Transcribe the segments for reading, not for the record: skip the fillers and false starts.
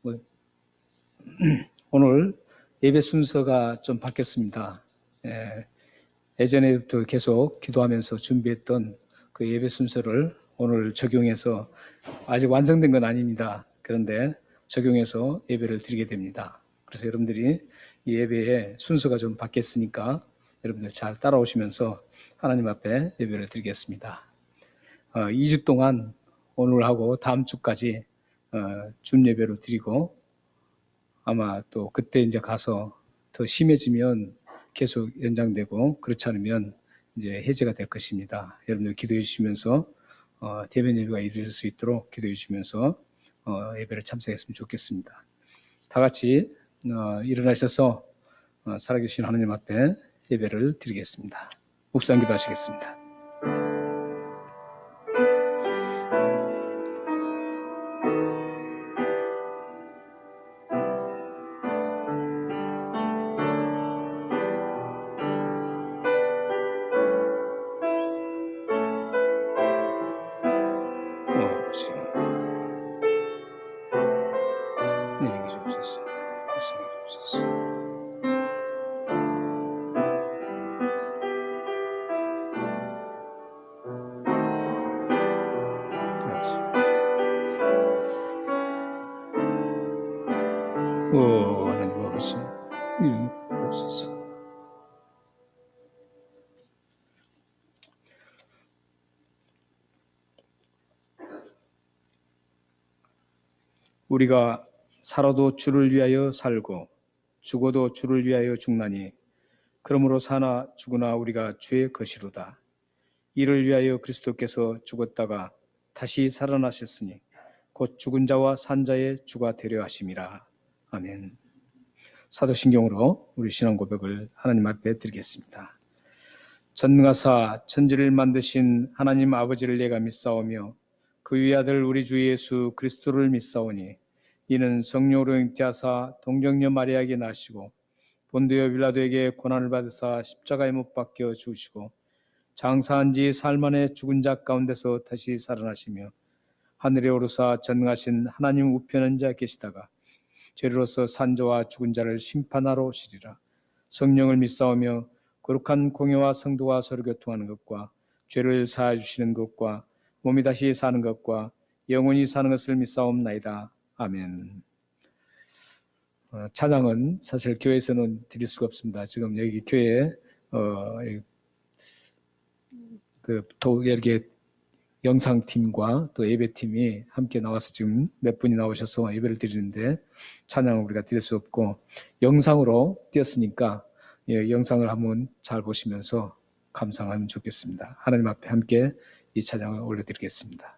뭐, 오늘 예배 순서가 좀 바뀌었습니다. 예전에부터 계속 기도하면서 준비했던 그 예배 순서를 오늘 적용해서, 아직 완성된 건 아닙니다. 그런데 적용해서 예배를 드리게 됩니다. 그래서 여러분들이 이 예배의 순서가 좀 바뀌었으니까 여러분들 잘 따라오시면서 하나님 앞에 예배를 드리겠습니다. 2주 동안 오늘하고 다음 주까지 준 예배로 드리고, 아마 또 그때 이제 가서 더 심해지면 계속 연장되고, 그렇지 않으면 이제 해제가 될 것입니다. 여러분들 기도해 주시면서 대면 예배가 이루어질 수 있도록 기도해 주시면서 예배를 참석했으면 좋겠습니다. 다 같이 일어나셔서 살아계신 하나님 앞에 예배를 드리겠습니다. 묵상 기도하시겠습니다. 하나님 아버지, 이루옵소서. 우리가 살아도 주를 위하여 살고 죽어도 주를 위하여 죽나니, 그러므로 사나 죽으나 우리가 주의 것이로다. 이를 위하여 그리스도께서 죽었다가 다시 살아나셨으니 곧 죽은 자와 산 자의 주가 되려 하심이라. 아멘. 사도신경으로 우리 신앙 고백을 하나님 앞에 드리겠습니다. 전능하사 천지를 만드신 하나님 아버지를 내가 믿사오며 그 위아들 우리 주 예수 그리스도를 믿사오니, 이는 성령으로 잉태하사 동정녀 마리아에게 나시고 본디오 빌라도에게 고난을 받으사 십자가에 못 박혀 죽으시고 장사한 지 사흘 만에 죽은 자 가운데서 다시 살아나시며 하늘에 오르사 전능하신 하나님 우편에 앉아 계시다가 죄로서 산 자와 죽은 자를 심판하러 오시리라. 성령을 믿사오며 거룩한 공회와 성도와 서로 교통하는 것과 죄를 사하여 주시는 것과 몸이 다시 사는 것과 영원히 사는 것을 믿사옵나이다. 아멘. 찬양은 사실 교회에서는 드릴 수가 없습니다. 지금 여기 교회에 이렇게 영상팀과 또 예배팀이 함께 나와서 지금 몇 분이 나오셔서 예배를 드리는데, 찬양을 우리가 드릴 수 없고 영상으로 띄었으니까 영상을 한번 잘 보시면서 감상하면 좋겠습니다. 하나님 앞에 함께 이 찬양을 올려드리겠습니다.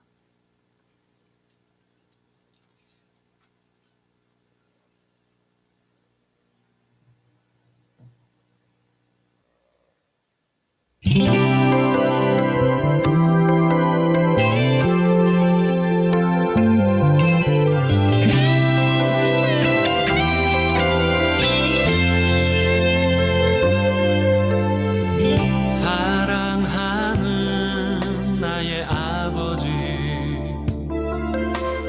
사랑하는 나의 아버지,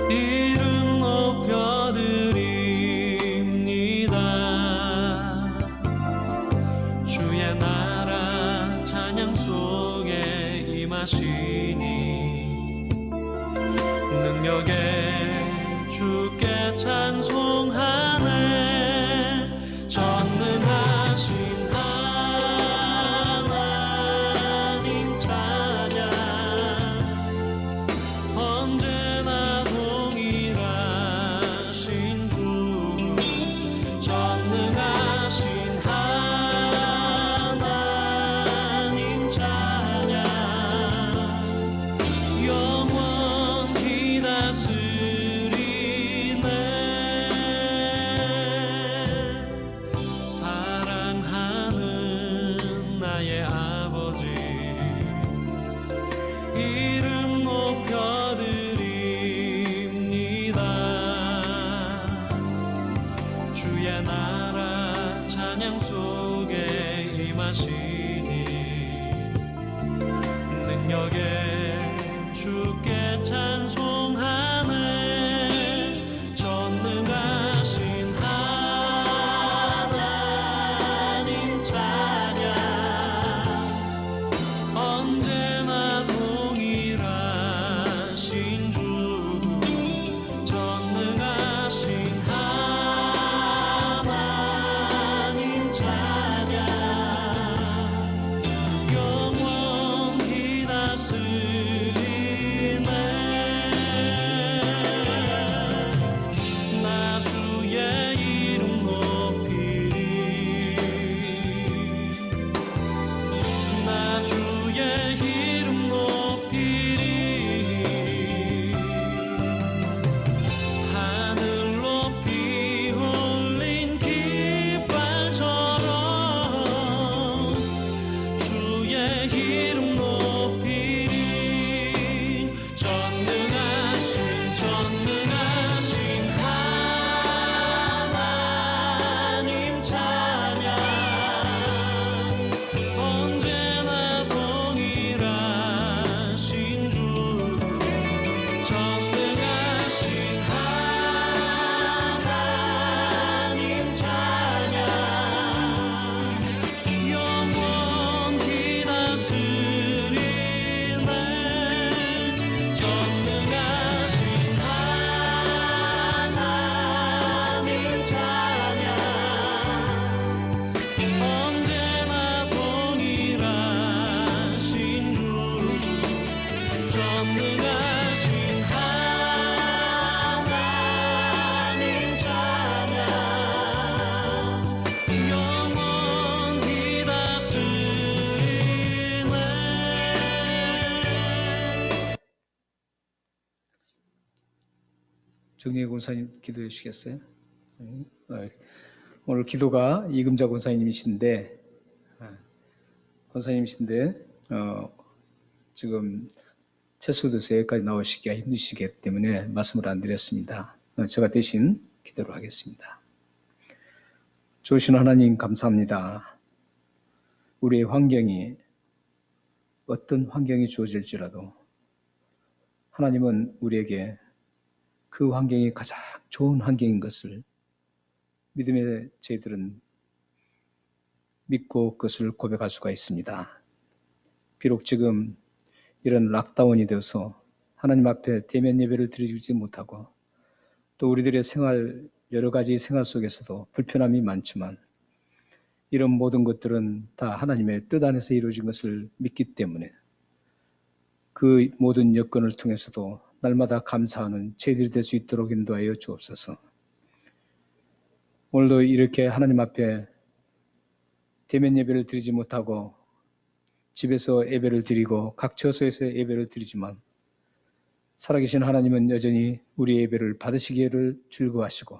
이름 높여드립니다. 주의 나라 찬양 속에 임하시니 능력에 주께 찬송하네. 전능하신 하나님 찬양, 언제나 동일하신 주, 전능하신 하나님 찬양, 영원히 다스리시네. 정리혜 권사님 기도해 주시겠어요? 오늘 기도가 이금자 권사님이신데 지금 채소도서 여기까지 나오시기가 힘드시기 때문에 말씀을 안 드렸습니다. 제가 대신 기도를 하겠습니다. 좋으신 하나님 감사합니다. 우리의 환경이 어떤 환경이 주어질지라도 하나님은 우리에게 그 환경이 가장 좋은 환경인 것을 믿음의 저희들은 믿고 그것을 고백할 수가 있습니다. 비록 지금 이런 락다운이 되어서 하나님 앞에 대면 예배를 드리지 못하고 또 우리들의 여러 가지 생활 속에서도 불편함이 많지만 이런 모든 것들은 다 하나님의 뜻 안에서 이루어진 것을 믿기 때문에 그 모든 여건을 통해서도 날마다 감사하는 저희들이 될 수 있도록 인도하여 주옵소서. 오늘도 이렇게 하나님 앞에 대면 예배를 드리지 못하고 집에서 예배를 드리고 각 처소에서 예배를 드리지만 살아계신 하나님은 여전히 우리의 예배를 받으시기를 즐거워하시고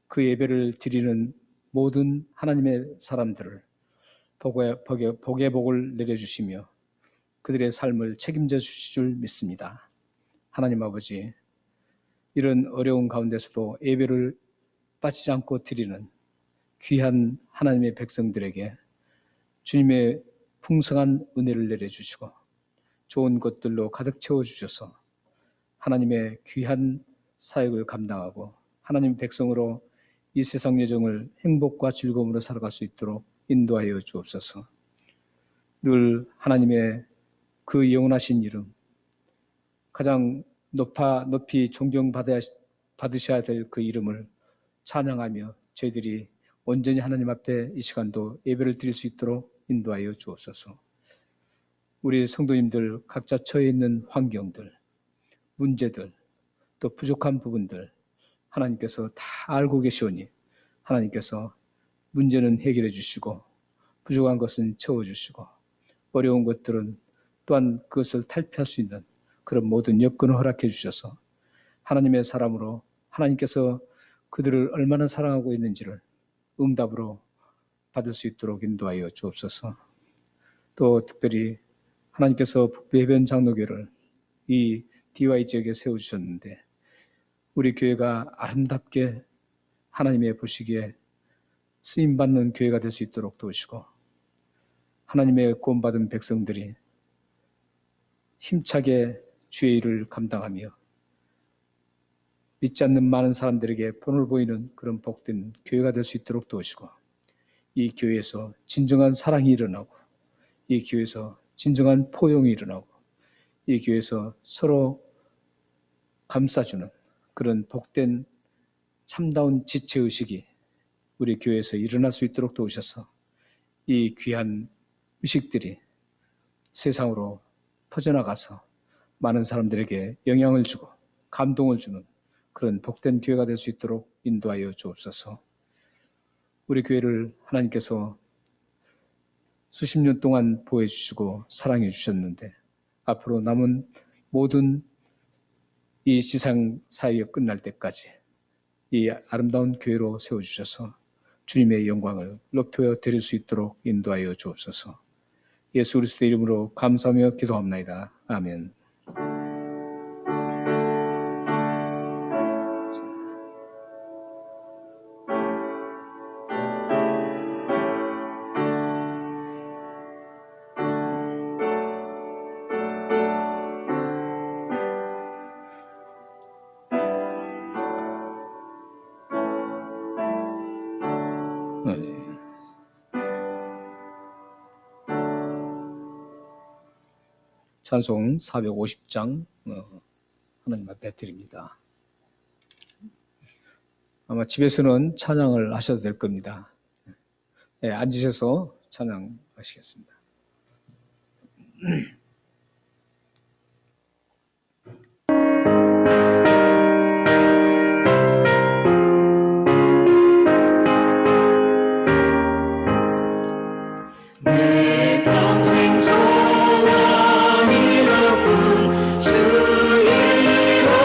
그 예배를 드리는 모든 하나님의 사람들을 복의 복을 내려주시며 그들의 삶을 책임져 주실 줄 믿습니다. 하나님 아버지, 이런 어려운 가운데서도 예배를 빠지지 않고 드리는 귀한 하나님의 백성들에게 주님의 풍성한 은혜를 내려주시고 좋은 것들로 가득 채워주셔서 하나님의 귀한 사역을 감당하고 하나님 백성으로 이 세상 여정을 행복과 즐거움으로 살아갈 수 있도록 인도하여 주옵소서. 늘 하나님의 그 영원하신 이름, 가장 높이 존경받으셔야 될 그 이름을 찬양하며 저희들이 온전히 하나님 앞에 이 시간도 예배를 드릴 수 있도록 인도하여 주옵소서. 우리 성도님들 각자 처해 있는 환경들, 문제들, 또 부족한 부분들 하나님께서 다 알고 계시오니 하나님께서 문제는 해결해 주시고 부족한 것은 채워주시고 어려운 것들은 또한 그것을 탈피할 수 있는 그런 모든 여건을 허락해 주셔서 하나님의 사람으로 하나님께서 그들을 얼마나 사랑하고 있는지를 응답으로 받을 수 있도록 인도하여 주옵소서. 또 특별히 하나님께서 북부해변 장로교를 이 DY 지역에 세워주셨는데 우리 교회가 아름답게 하나님의 보시기에 쓰임받는 교회가 될 수 있도록 도우시고 하나님의 구원받은 백성들이 힘차게 주의 일을 감당하며 믿지 않는 많은 사람들에게 본을 보이는 그런 복된 교회가 될 수 있도록 도우시고 이 교회에서 진정한 사랑이 일어나고 이 교회에서 진정한 포용이 일어나고 이 교회에서 서로 감싸주는 그런 복된 참다운 지체의식이 우리 교회에서 일어날 수 있도록 도우셔서 이 귀한 의식들이 세상으로 퍼져나가서 많은 사람들에게 영향을 주고 감동을 주는 그런 복된 교회가 될 수 있도록 인도하여 주옵소서. 우리 교회를 하나님께서 수십 년 동안 보호해주시고 사랑해 주셨는데 앞으로 남은 모든 이 지상 사역이 끝날 때까지 이 아름다운 교회로 세워주셔서 주님의 영광을 높여 드릴 수 있도록 인도하여 주옵소서. 예수 그리스도 이름으로 감사하며 기도합나이다. 아멘. 찬송 450장 하나님 앞에 드립니다. 아마 집에서는 찬양을 하셔도 될 겁니다. 네, 앉으셔서 찬양하시겠습니다. 내 평생 소원이로군 주 이름으로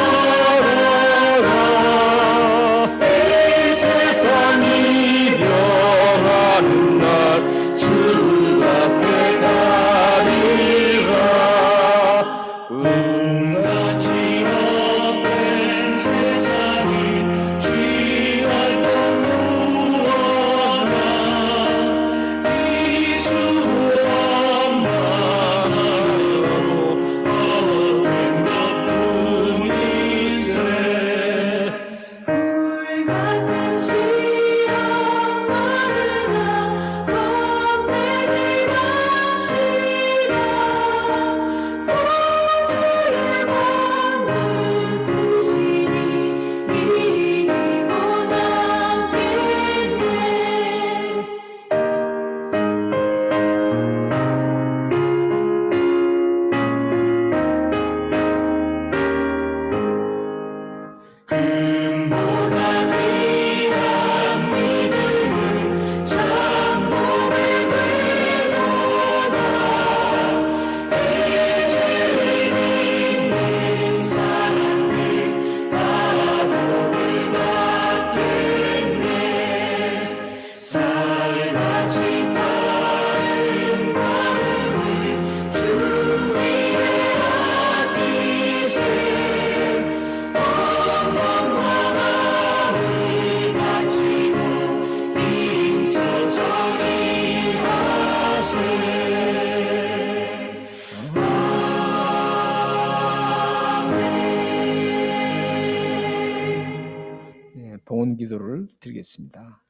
기도하는 기도를 드리겠습니다.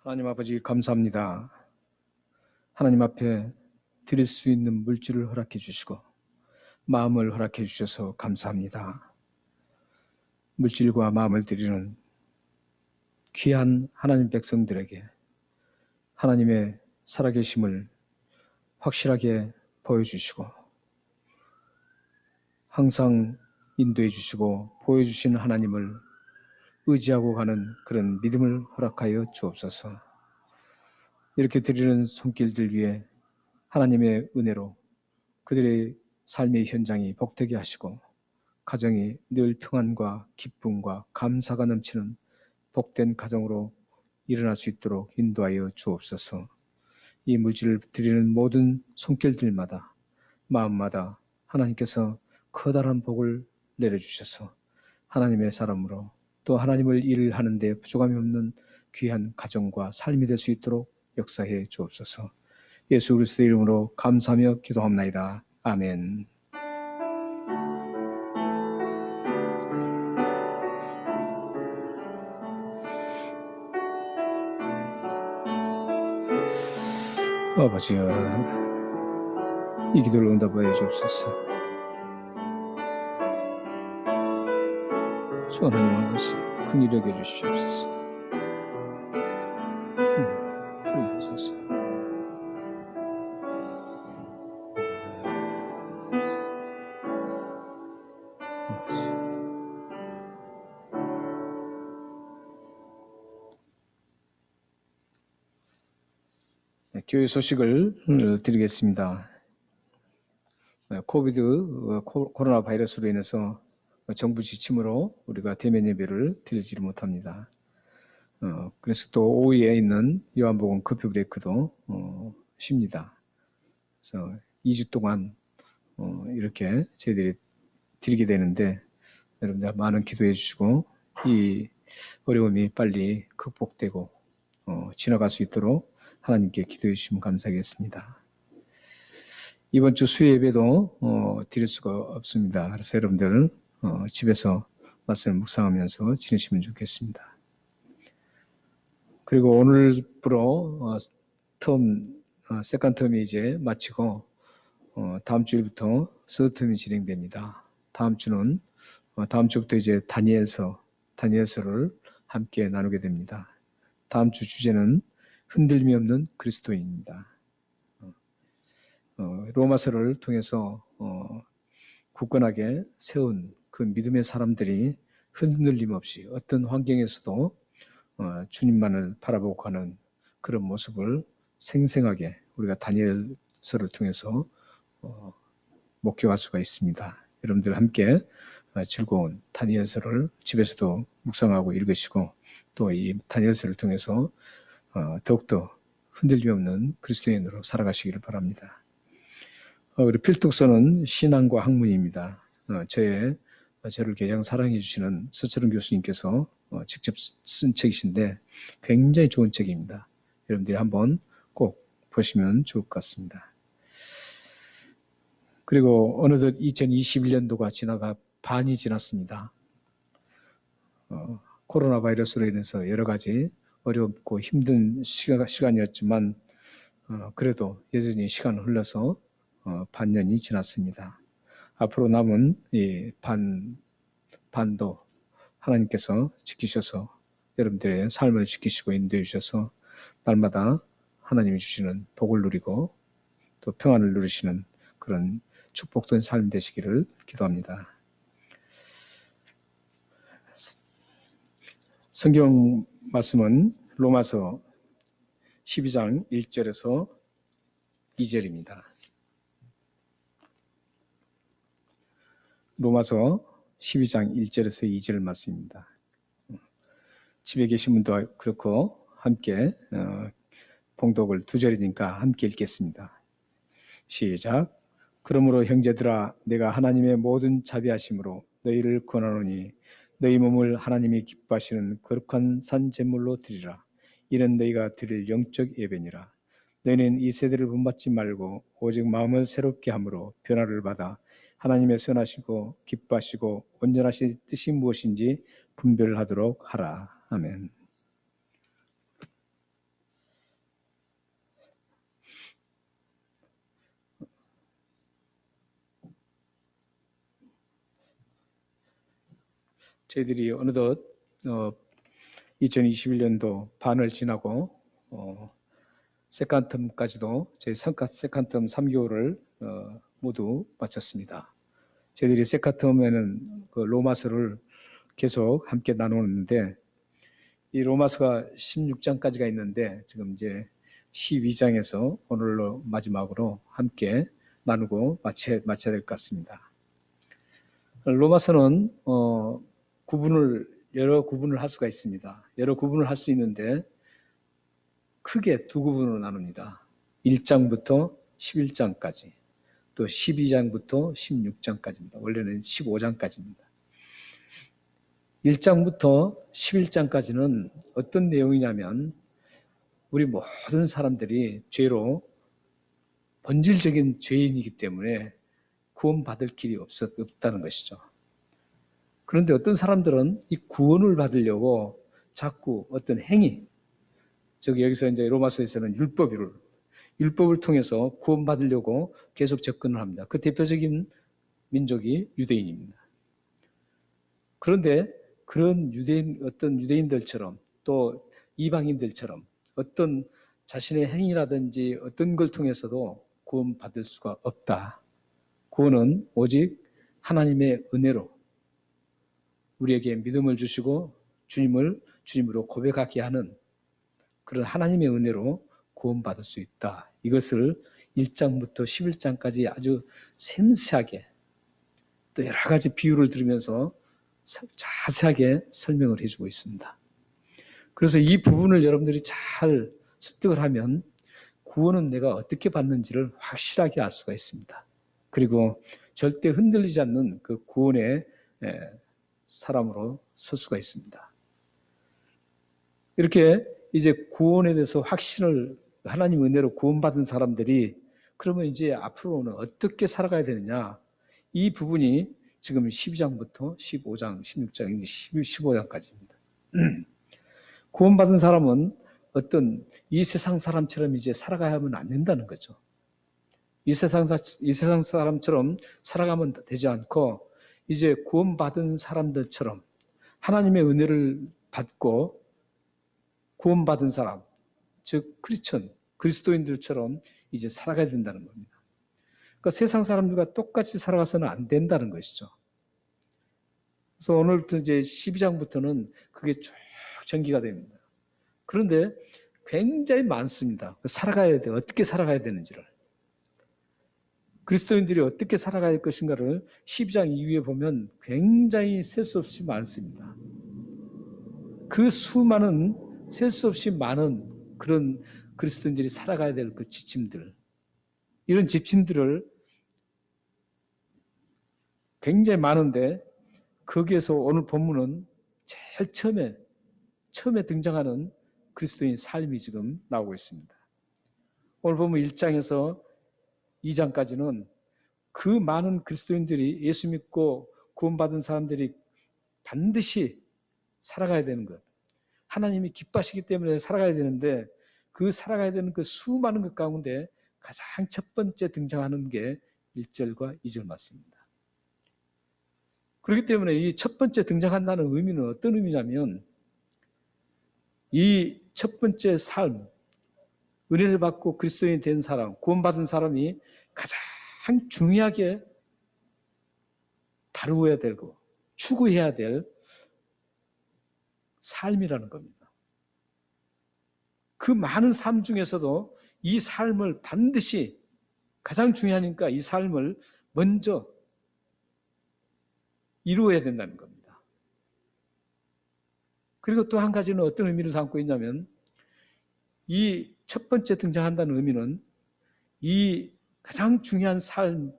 하나님 아버지 감사합니다. 하나님 앞에 드릴 수 있는 물질을 허락해 주시고 마음을 허락해 주셔서 감사합니다. 물질과 마음을 드리는 귀한 하나님 백성들에게 하나님의 살아계심을 확실하게 보여주시고 항상 인도해 주시고 보여주시는 하나님을 의지하고 가는 그런 믿음을 허락하여 주옵소서. 이렇게 드리는 손길들 위에 하나님의 은혜로 그들의 삶의 현장이 복되게 하시고 가정이 늘 평안과 기쁨과 감사가 넘치는 복된 가정으로 일어날 수 있도록 인도하여 주옵소서. 이 물질을 드리는 모든 손길들마다 마음마다 하나님께서 커다란 복을 내려주셔서 하나님의 사람으로 또 하나님을 일을 하는데 부족함이 없는 귀한 가정과 삶이 될 수 있도록 역사해 주옵소서. 예수 그리스도의 이름으로 감사하며 기도합나이다. 아멘. 아버지여, 이 기도를 응답하여 주옵소서. 주 하나님 아버지, 긍휼히 여겨 주시옵소서. 그러소서. 교회 소식을 드리겠습니다. 코로나 바이러스로 인해서 정부 지침으로 우리가 대면 예배를 드리지 못합니다. 그래서 또 오후에 있는 요한복음 커피 브레이크도 쉽니다. 그래서 2주 동안 이렇게 저희들이 드리게 되는데 여러분들 많은 기도해 주시고 이 어려움이 빨리 극복되고 지나갈 수 있도록 하나님께 기도해 주시면 감사하겠습니다. 이번 주 수요 예배도 드릴 수가 없습니다. 그래서 여러분들 집에서 말씀을 묵상하면서 지내시면 좋겠습니다. 그리고 오늘부로 세컨 텀이 이제 마치고 다음 주일부터 서드 텀이 진행됩니다. 다음 주부터 이제 다니엘서를 함께 나누게 됩니다. 다음 주 주제는 흔들림이 없는 그리스도인입니다. 로마서를 통해서 굳건하게 세운 그 믿음의 사람들이 흔들림 없이 어떤 환경에서도 주님만을 바라보고 가는 그런 모습을 생생하게 우리가 다니엘서를 통해서 목격할 수가 있습니다. 여러분들 함께 즐거운 다니엘서를 집에서도 묵상하고 읽으시고 또 이 다니엘서를 통해서 더욱더 흔들림 없는 그리스도인으로 살아가시기를 바랍니다. 그리고 필독서는 신앙과 학문입니다. 저를 가장 사랑해 주시는 서철은 교수님께서 직접 쓴 책이신데 굉장히 좋은 책입니다. 여러분들이 한번 꼭 보시면 좋을 것 같습니다. 그리고 어느덧 2021년도가 지나가 반이 지났습니다. 코로나 바이러스로 인해서 여러 가지 어렵고 힘든 시간이었지만 그래도 여전히 시간을 흘러서 반년이 지났습니다. 앞으로 남은 이 반도 하나님께서 지키셔서 여러분들의 삶을 지키시고 인도해 주셔서 날마다 하나님이 주시는 복을 누리고 또 평안을 누리시는 그런 축복된 삶 되시기를 기도합니다. 성경 말씀은 로마서 12장 1절에서 2절입니다. 로마서 12장 1절에서 2절 말씀입니다. 집에 계신 분도 그렇고 함께 봉독을 두 절이니까 함께 읽겠습니다. 시작. 그러므로 형제들아 내가 하나님의 모든 자비하심으로 너희를 권하노니 너희 몸을 하나님이 기뻐하시는 거룩한 산 제물로 드리라. 이는 너희가 드릴 영적 예배니라. 너희는 이 세대를 본받지 말고 오직 마음을 새롭게 함으로 변화를 받아 하나님의 선하시고 기뻐하시고 온전하신 뜻이 무엇인지 분별하도록 하라. 아멘. 저희들이 어느덧 2021년도 반을 지나고 세컨텀까지도 저희 세컨텀 3개월을 모두 마쳤습니다. 저희들이 세컨텀에는 그 로마서를 계속 함께 나누는데 이 로마서가 16장까지가 있는데 지금 이제 12장에서 오늘로 마지막으로 함께 나누고 마쳐야 될 것 같습니다. 로마서는 여러 구분을 할 수가 있습니다. 여러 구분을 할 수 있는데 크게 두 구분으로 나눕니다. 1장부터 11장까지, 또 12장부터 16장까지입니다. 원래는 15장까지입니다. 1장부터 11장까지는 어떤 내용이냐면 우리 모든 사람들이 죄로 본질적인 죄인이기 때문에 구원받을 길이 없다는 것이죠. 그런데 어떤 사람들은 이 구원을 받으려고 자꾸 어떤 행위, 여기서 이제 로마서에서는 율법을 통해서 구원받으려고 계속 접근을 합니다. 그 대표적인 민족이 유대인입니다. 그런데 그런 어떤 유대인들처럼 또 이방인들처럼 어떤 자신의 행위라든지 어떤 걸 통해서도 구원받을 수가 없다. 구원은 오직 하나님의 은혜로 우리에게 믿음을 주시고 주님으로 고백하게 하는 그런 하나님의 은혜로 구원받을 수 있다. 이것을 1장부터 11장까지 아주 섬세하게 또 여러 가지 비유를 들으면서 자세하게 설명을 해주고 있습니다. 그래서 이 부분을 여러분들이 잘 습득을 하면 구원은 내가 어떻게 받는지를 확실하게 알 수가 있습니다. 그리고 절대 흔들리지 않는 그 구원의 사람으로 설 수가 있습니다. 이렇게 이제 구원에 대해서 확신을 하나님 은혜로 구원받은 사람들이 그러면 이제 앞으로는 어떻게 살아가야 되느냐, 이 부분이 지금 12장부터 15장, 16장, 15장까지입니다. 구원받은 사람은 어떤 이 세상 사람처럼 이제 살아가야만 안 된다는 거죠. 이 세상 사람처럼 살아가면 되지 않고 이제 구원받은 사람들처럼 하나님의 은혜를 받고 구원받은 사람, 즉 그리스도인들처럼 이제 살아가야 된다는 겁니다. 그러니까 세상 사람들과 똑같이 살아가서는 안 된다는 것이죠. 그래서 오늘부터 이제 12장부터는 그게 쭉 전개가 됩니다. 그런데 굉장히 많습니다. 살아가야 돼. 어떻게 살아가야 되는지를. 그리스도인들이 어떻게 살아가야 할 것인가를 12장 이후에 보면 굉장히 셀 수 없이 많습니다. 그 셀 수 없이 많은 그런 그리스도인들이 살아가야 될 그 지침들, 이런 지침들을 굉장히 많은데 거기에서 오늘 본문은 제일 처음에 등장하는 그리스도인 삶이 지금 나오고 있습니다. 오늘 보면 1장에서 2장까지는 그 많은 그리스도인들이 예수 믿고 구원받은 사람들이 반드시 살아가야 되는 것, 하나님이 기뻐하시기 때문에 살아가야 되는데 그 살아가야 되는 그 수많은 것 가운데 가장 첫 번째 등장하는 게 1절과 2절 맞습니다. 그렇기 때문에 이 첫 번째 등장한다는 의미는 어떤 의미냐면 이 첫 번째 삶, 은혜를 받고 그리스도인이 된 사람, 구원받은 사람이 가장 중요하게 다루어야 되고 추구해야 될 삶이라는 겁니다. 그 많은 삶 중에서도 이 삶을 반드시 가장 중요하니까 이 삶을 먼저 이루어야 된다는 겁니다. 그리고 또 한 가지는 어떤 의미를 담고 있냐면 이 첫 번째 등장한다는 의미는 이 가장 중요한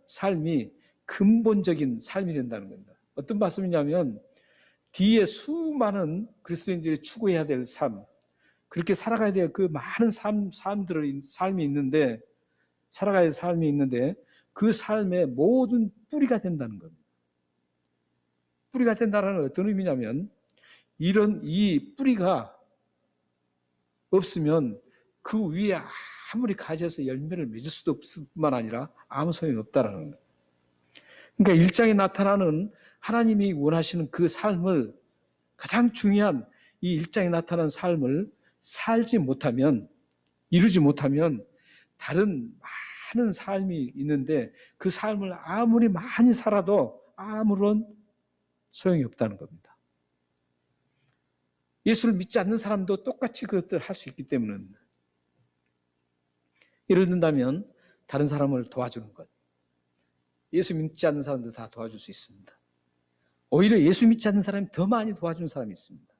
삶이 근본적인 삶이 된다는 겁니다. 어떤 말씀이냐면 뒤에 수많은 그리스도인들이 추구해야 될 삶, 그렇게 살아가야 될 그 많은 삶이 있는데, 살아가야 될 삶이 있는데 그 삶의 모든 뿌리가 된다는 겁니다. 뿌리가 된다는 어떤 의미냐면 이 뿌리가 없으면 그 위에 아무리 가지에서 열매를 맺을 수도 없을 뿐만 아니라 아무 소용이 없다라는 거예요. 그러니까 1장에 나타나는 하나님이 원하시는 그 삶을, 가장 중요한 이 1장에 나타나는 삶을 이루지 못하면 다른 많은 삶이 있는데 그 삶을 아무리 많이 살아도 아무런 소용이 없다는 겁니다. 예수를 믿지 않는 사람도 똑같이 그것들을 할 수 있기 때문입니다. 예를 든다면 다른 사람을 도와주는 것. 예수 믿지 않는 사람도 다 도와줄 수 있습니다. 오히려 예수 믿지 않는 사람이 더 많이 도와주는 사람이 있습니다.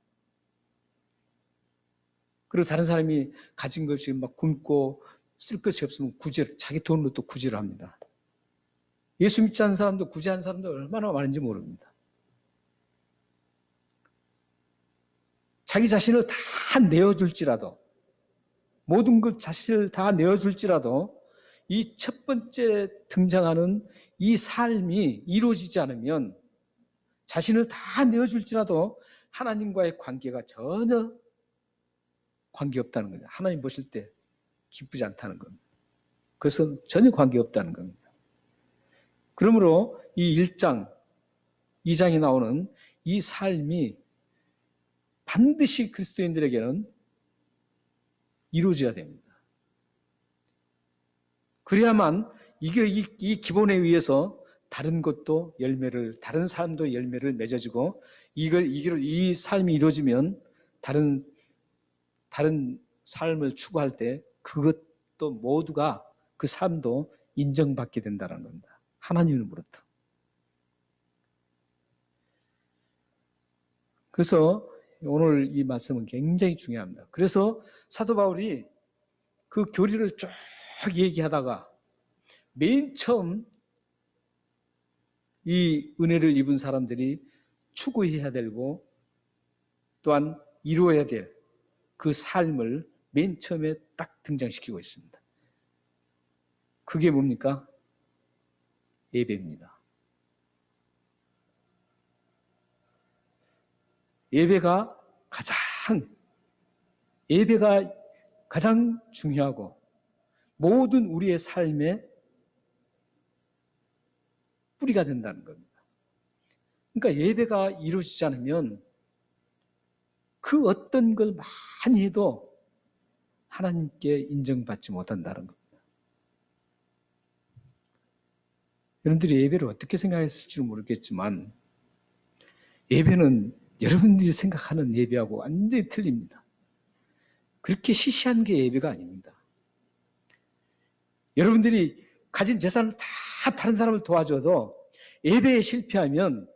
그리고 다른 사람이 가진 것이 막 굶고 쓸 것이 없으면 자기 돈으로 또 구제를 합니다. 예수 믿지 않는 사람도 구제하는 사람도 얼마나 많은지 모릅니다. 자기 자신을 다 내어줄지라도, 모든 것 자신을 다 내어줄지라도 이 첫 번째 등장하는 이 삶이 이루어지지 않으면, 자신을 다 내어줄지라도 하나님과의 관계가 전혀 관계없다는 거죠. 하나님 보실 때 기쁘지 않다는 겁니다. 그것은 전혀 관계없다는 겁니다. 그러므로 이 1장, 2장에 나오는 이 삶이 반드시 그리스도인들에게는 이루어져야 됩니다. 그래야만 이 기본에 의해서 다른 것도 다른 삶도 열매를 맺어지고, 이 삶이 이루어지면 다른 삶을 추구할 때 그것도 모두가, 그 삶도 인정받게 된다는 겁니다. 하나님으로부터. 그래서 오늘 이 말씀은 굉장히 중요합니다. 그래서 사도 바울이 그 교리를 쭉 얘기하다가 맨 처음 이 은혜를 입은 사람들이 추구해야 되고 또한 이루어야 될 그 삶을 맨 처음에 딱 등장시키고 있습니다. 그게 뭡니까? 예배입니다. 예배가 가장 중요하고 모든 우리의 삶의 뿌리가 된다는 겁니다. 그러니까 예배가 이루어지지 않으면 그 어떤 걸 많이 해도 하나님께 인정받지 못한다는 겁니다. 여러분들이 예배를 어떻게 생각했을지 모르겠지만 예배는 여러분들이 생각하는 예배하고 완전히 틀립니다. 그렇게 시시한 게 예배가 아닙니다. 여러분들이 가진 재산을 다 다른 사람을 도와줘도 예배에 실패하면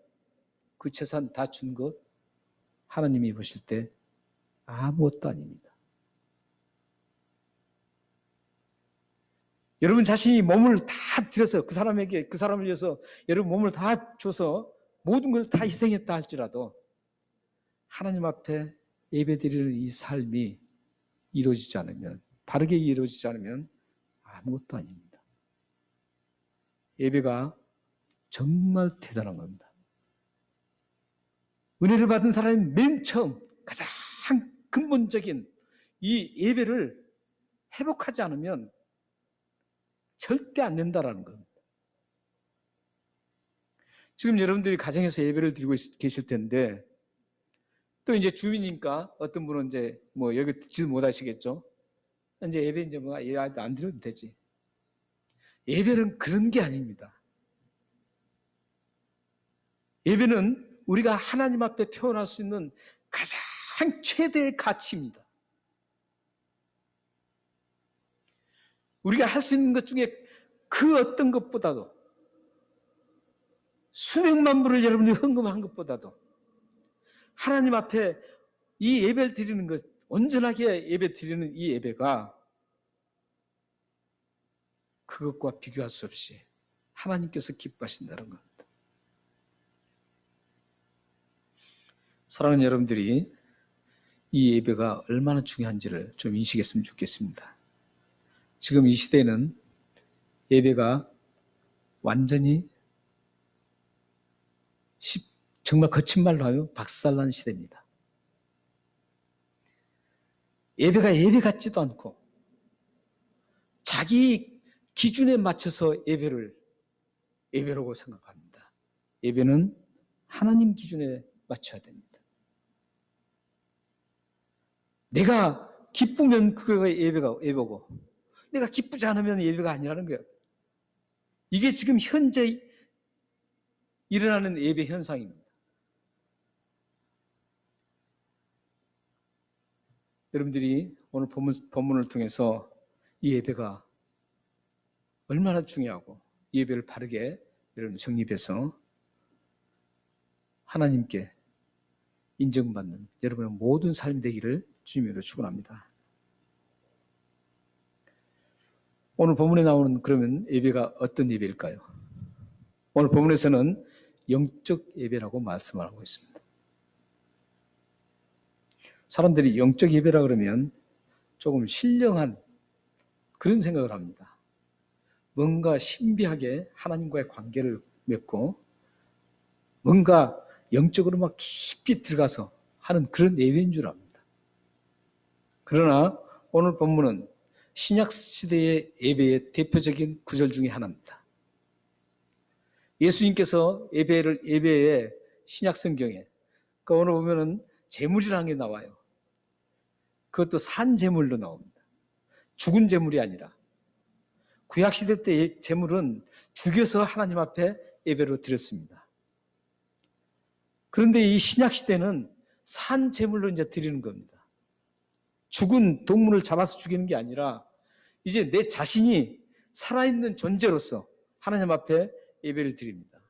그 재산 다 준 것 하나님이 보실 때 아무것도 아닙니다. 여러분 자신이 몸을 다 들여서 그 사람을 위해서 여러분 몸을 다 줘서 모든 걸 다 희생했다 할지라도 하나님 앞에 예배드리는 이 삶이 바르게 이루어지지 않으면 아무것도 아닙니다. 예배가 정말 대단한 겁니다. 은혜를 받은 사람이 맨 처음 가장 근본적인 이 예배를 회복하지 않으면 절대 안 된다라는 겁니다. 지금 여러분들이 가정에서 예배를 드리고 계실 텐데 또 이제 주민이니까 어떤 분은 이제 여기 듣지도 못하시겠죠. 이제 예배 안 드려도 되지. 예배는 그런 게 아닙니다. 예배는 우리가 하나님 앞에 표현할 수 있는 가장 최대의 가치입니다. 우리가 할 수 있는 것 중에 그 어떤 것보다도 수백만 불을 여러분들이 헌금한 것보다도 하나님 앞에 이 예배를 드리는 것, 온전하게 예배 드리는 이 예배가 그것과 비교할 수 없이 하나님께서 기뻐하신다는 겁니다. 사랑하는 여러분들이 이 예배가 얼마나 중요한지를 좀 인식했으면 좋겠습니다. 지금 이 시대는 예배가 완전히 정말 거친 말로 하면 박살난 시대입니다. 예배가 예배 같지도 않고 자기 기준에 맞춰서 예배라고 생각합니다. 예배는 하나님 기준에 맞춰야 됩니다. 내가 기쁘면 그거가 예배고 내가 기쁘지 않으면 예배가 아니라는 거예요. 이게 지금 현재 일어나는 예배 현상입니다. 여러분들이 오늘 본문을 통해서 이 예배가 얼마나 중요하고 이 예배를 바르게 여러분 정립해서 하나님께 인정받는 여러분의 모든 삶이 되기를 주님으로 축원합니다. 오늘 본문에 나오는 그러면 예배가 어떤 예배일까요? 오늘 본문에서는 영적 예배라고 말씀을 하고 있습니다. 사람들이 영적 예배라 그러면 조금 신령한 그런 생각을 합니다. 뭔가 신비하게 하나님과의 관계를 맺고 뭔가 영적으로 막 깊이 들어가서 하는 그런 예배인 줄 압니다. 그러나 오늘 본문은 신약시대의 예배의 대표적인 구절 중에 하나입니다. 예수님께서 예배의 신약성경에 오늘 보면은 제물이라는 게 나와요. 그것도 산 제물로 나옵니다. 죽은 제물이 아니라 구약시대 때 제물은 죽여서 하나님 앞에 예배로 드렸습니다. 그런데 이 신약시대는 산 제물로 이제 드리는 겁니다. 죽은 동물을 잡아서 죽이는 게 아니라 이제 내 자신이 살아있는 존재로서 하나님 앞에 예배를 드립니다.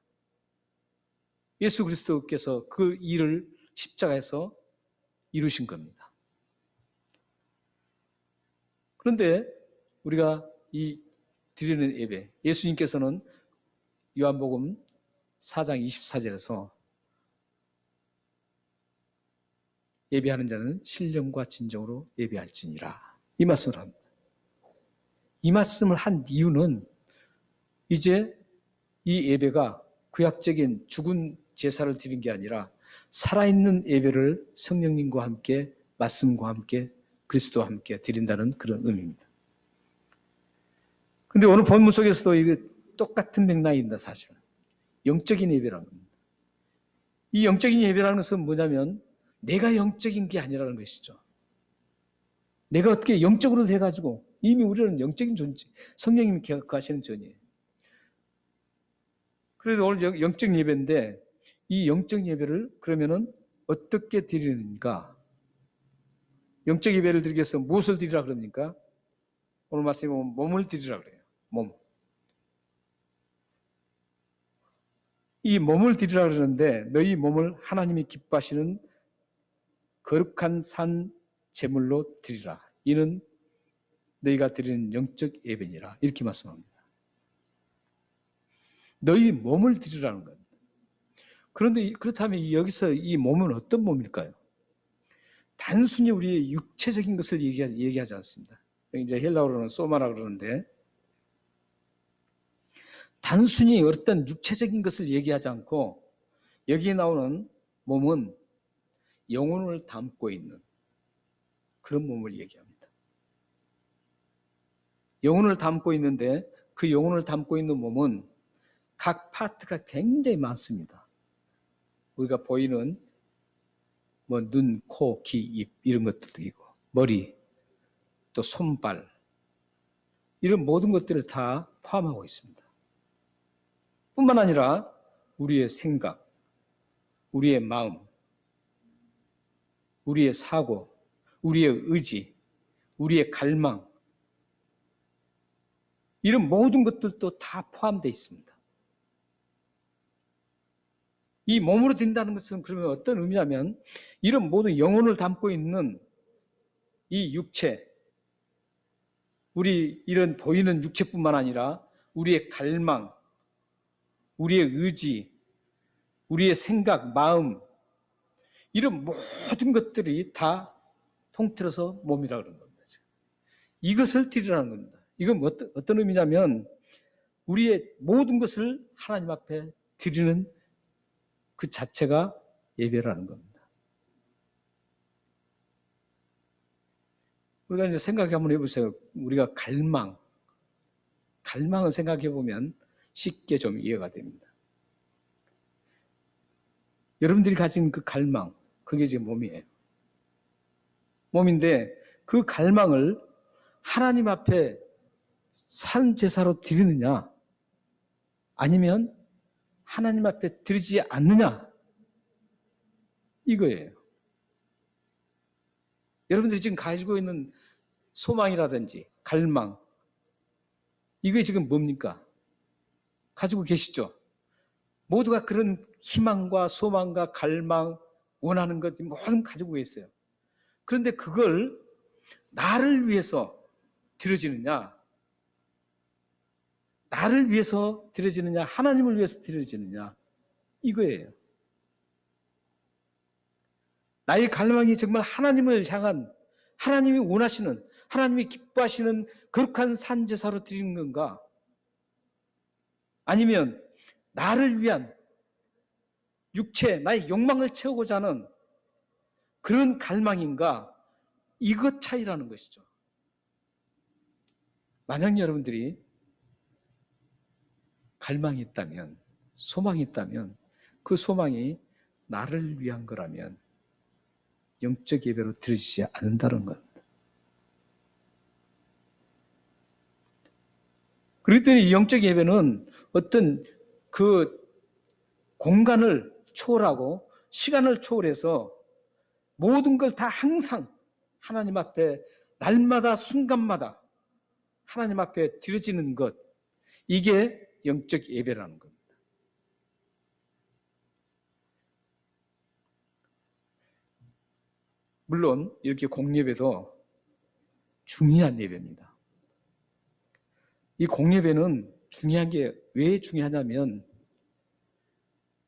예수 그리스도께서 그 일을 십자가에서 이루신 겁니다. 그런데 우리가 이 드리는 예배, 예수님께서는 요한복음 4장 24절에서 예배하는 자는 신령과 진정으로 예배할지니라 이 말씀을 합니다. 이 말씀을 한 이유는 이제 이 예배가 구약적인 죽은 제사를 드린 게 아니라 살아있는 예배를 성령님과 함께 말씀과 함께 그리스도와 함께 드린다는 그런 의미입니다. 그런데 오늘 본문 속에서도 이게 똑같은 맥락입니다. 사실은 영적인 예배라는 겁니다. 이 영적인 예배라는 것은 뭐냐면 내가 영적인 게 아니라는 것이죠. 내가 어떻게 영적으로 돼가지고 이미 우리는 영적인 존재, 성령님이 계획하시는 존재예요. 그래도 오늘 영적 예배인데 이 영적 예배를 그러면은 어떻게 드리는가? 영적 예배를 드리기 위해서 무엇을 드리라 그럽니까? 오늘 말씀에 보면 몸을 드리라 그래요. 몸. 이 몸을 드리라 그러는데 너희 몸을 하나님이 기뻐하시는 거룩한 산 제물로 드리라. 이는 너희가 드리는 영적 예배니라. 이렇게 말씀합니다. 너희 몸을 드리라는 겁니다. 그런데 그렇다면 여기서 이 몸은 어떤 몸일까요? 단순히 우리의 육체적인 것을 얘기하지 않습니다. 이제 헬라어로는 소마라 그러는데 단순히 어떤 육체적인 것을 얘기하지 않고 여기에 나오는 몸은 영혼을 담고 있는 그런 몸을 얘기합니다. 영혼을 담고 있는데 그 영혼을 담고 있는 몸은 각 파트가 굉장히 많습니다. 우리가 보이는 눈, 코, 귀, 입 이런 것들도 있고 머리, 또 손발 이런 모든 것들을 다 포함하고 있습니다. 뿐만 아니라 우리의 생각, 우리의 마음, 우리의 사고, 우리의 의지, 우리의 갈망 이런 모든 것들도 다 포함되어 있습니다. 이 몸으로 든다는 것은 그러면 어떤 의미냐면 이런 모든 영혼을 담고 있는 이 육체, 우리 이런 보이는 육체뿐만 아니라 우리의 갈망, 우리의 의지, 우리의 생각, 마음, 이런 모든 것들이 다 통틀어서 몸이라 그러는 겁니다. 이것을 드리라는 겁니다. 이건 어떤 의미냐면 우리의 모든 것을 하나님 앞에 드리는 그 자체가 예배라는 겁니다. 우리가 이제 생각해 한번 해보세요. 우리가 갈망을 생각해 보면 쉽게 좀 이해가 됩니다. 여러분들이 가진 그 갈망, 그게 지금 몸이에요. 몸인데 그 갈망을 하나님 앞에 산 제사로 드리느냐, 아니면 하나님 앞에 드리지 않느냐, 이거예요. 여러분들이 지금 가지고 있는 소망이라든지 갈망, 이게 지금 뭡니까? 가지고 계시죠? 모두가 그런 희망과 소망과 갈망, 원하는 것 모든 가지고 있어요. 그런데 그걸 나를 위해서 드려지느냐, 나를 위해서 드려지느냐, 하나님을 위해서 드려지느냐, 이거예요. 나의 갈망이 정말 하나님을 향한, 하나님이 원하시는, 하나님이 기뻐하시는 거룩한 산제사로 드리는 건가? 아니면 나를 위한 육체, 나의 욕망을 채우고자 하는 그런 갈망인가? 이것 차이라는 것이죠. 만약 여러분들이 갈망이 있다면, 소망이 있다면, 그 소망이 나를 위한 거라면 영적 예배로 드려지지 않는다는 것. 그렇기 때문에 이 영적 예배는 어떤 그 공간을 초월하고 시간을 초월해서 모든 걸 다 항상 하나님 앞에 날마다 순간마다 하나님 앞에 드려지는 것, 이게 영적 예배라는 겁니다. 물론 이렇게 공예배도 중요한 예배입니다. 이 공예배는 중요한 게 왜 중요하냐면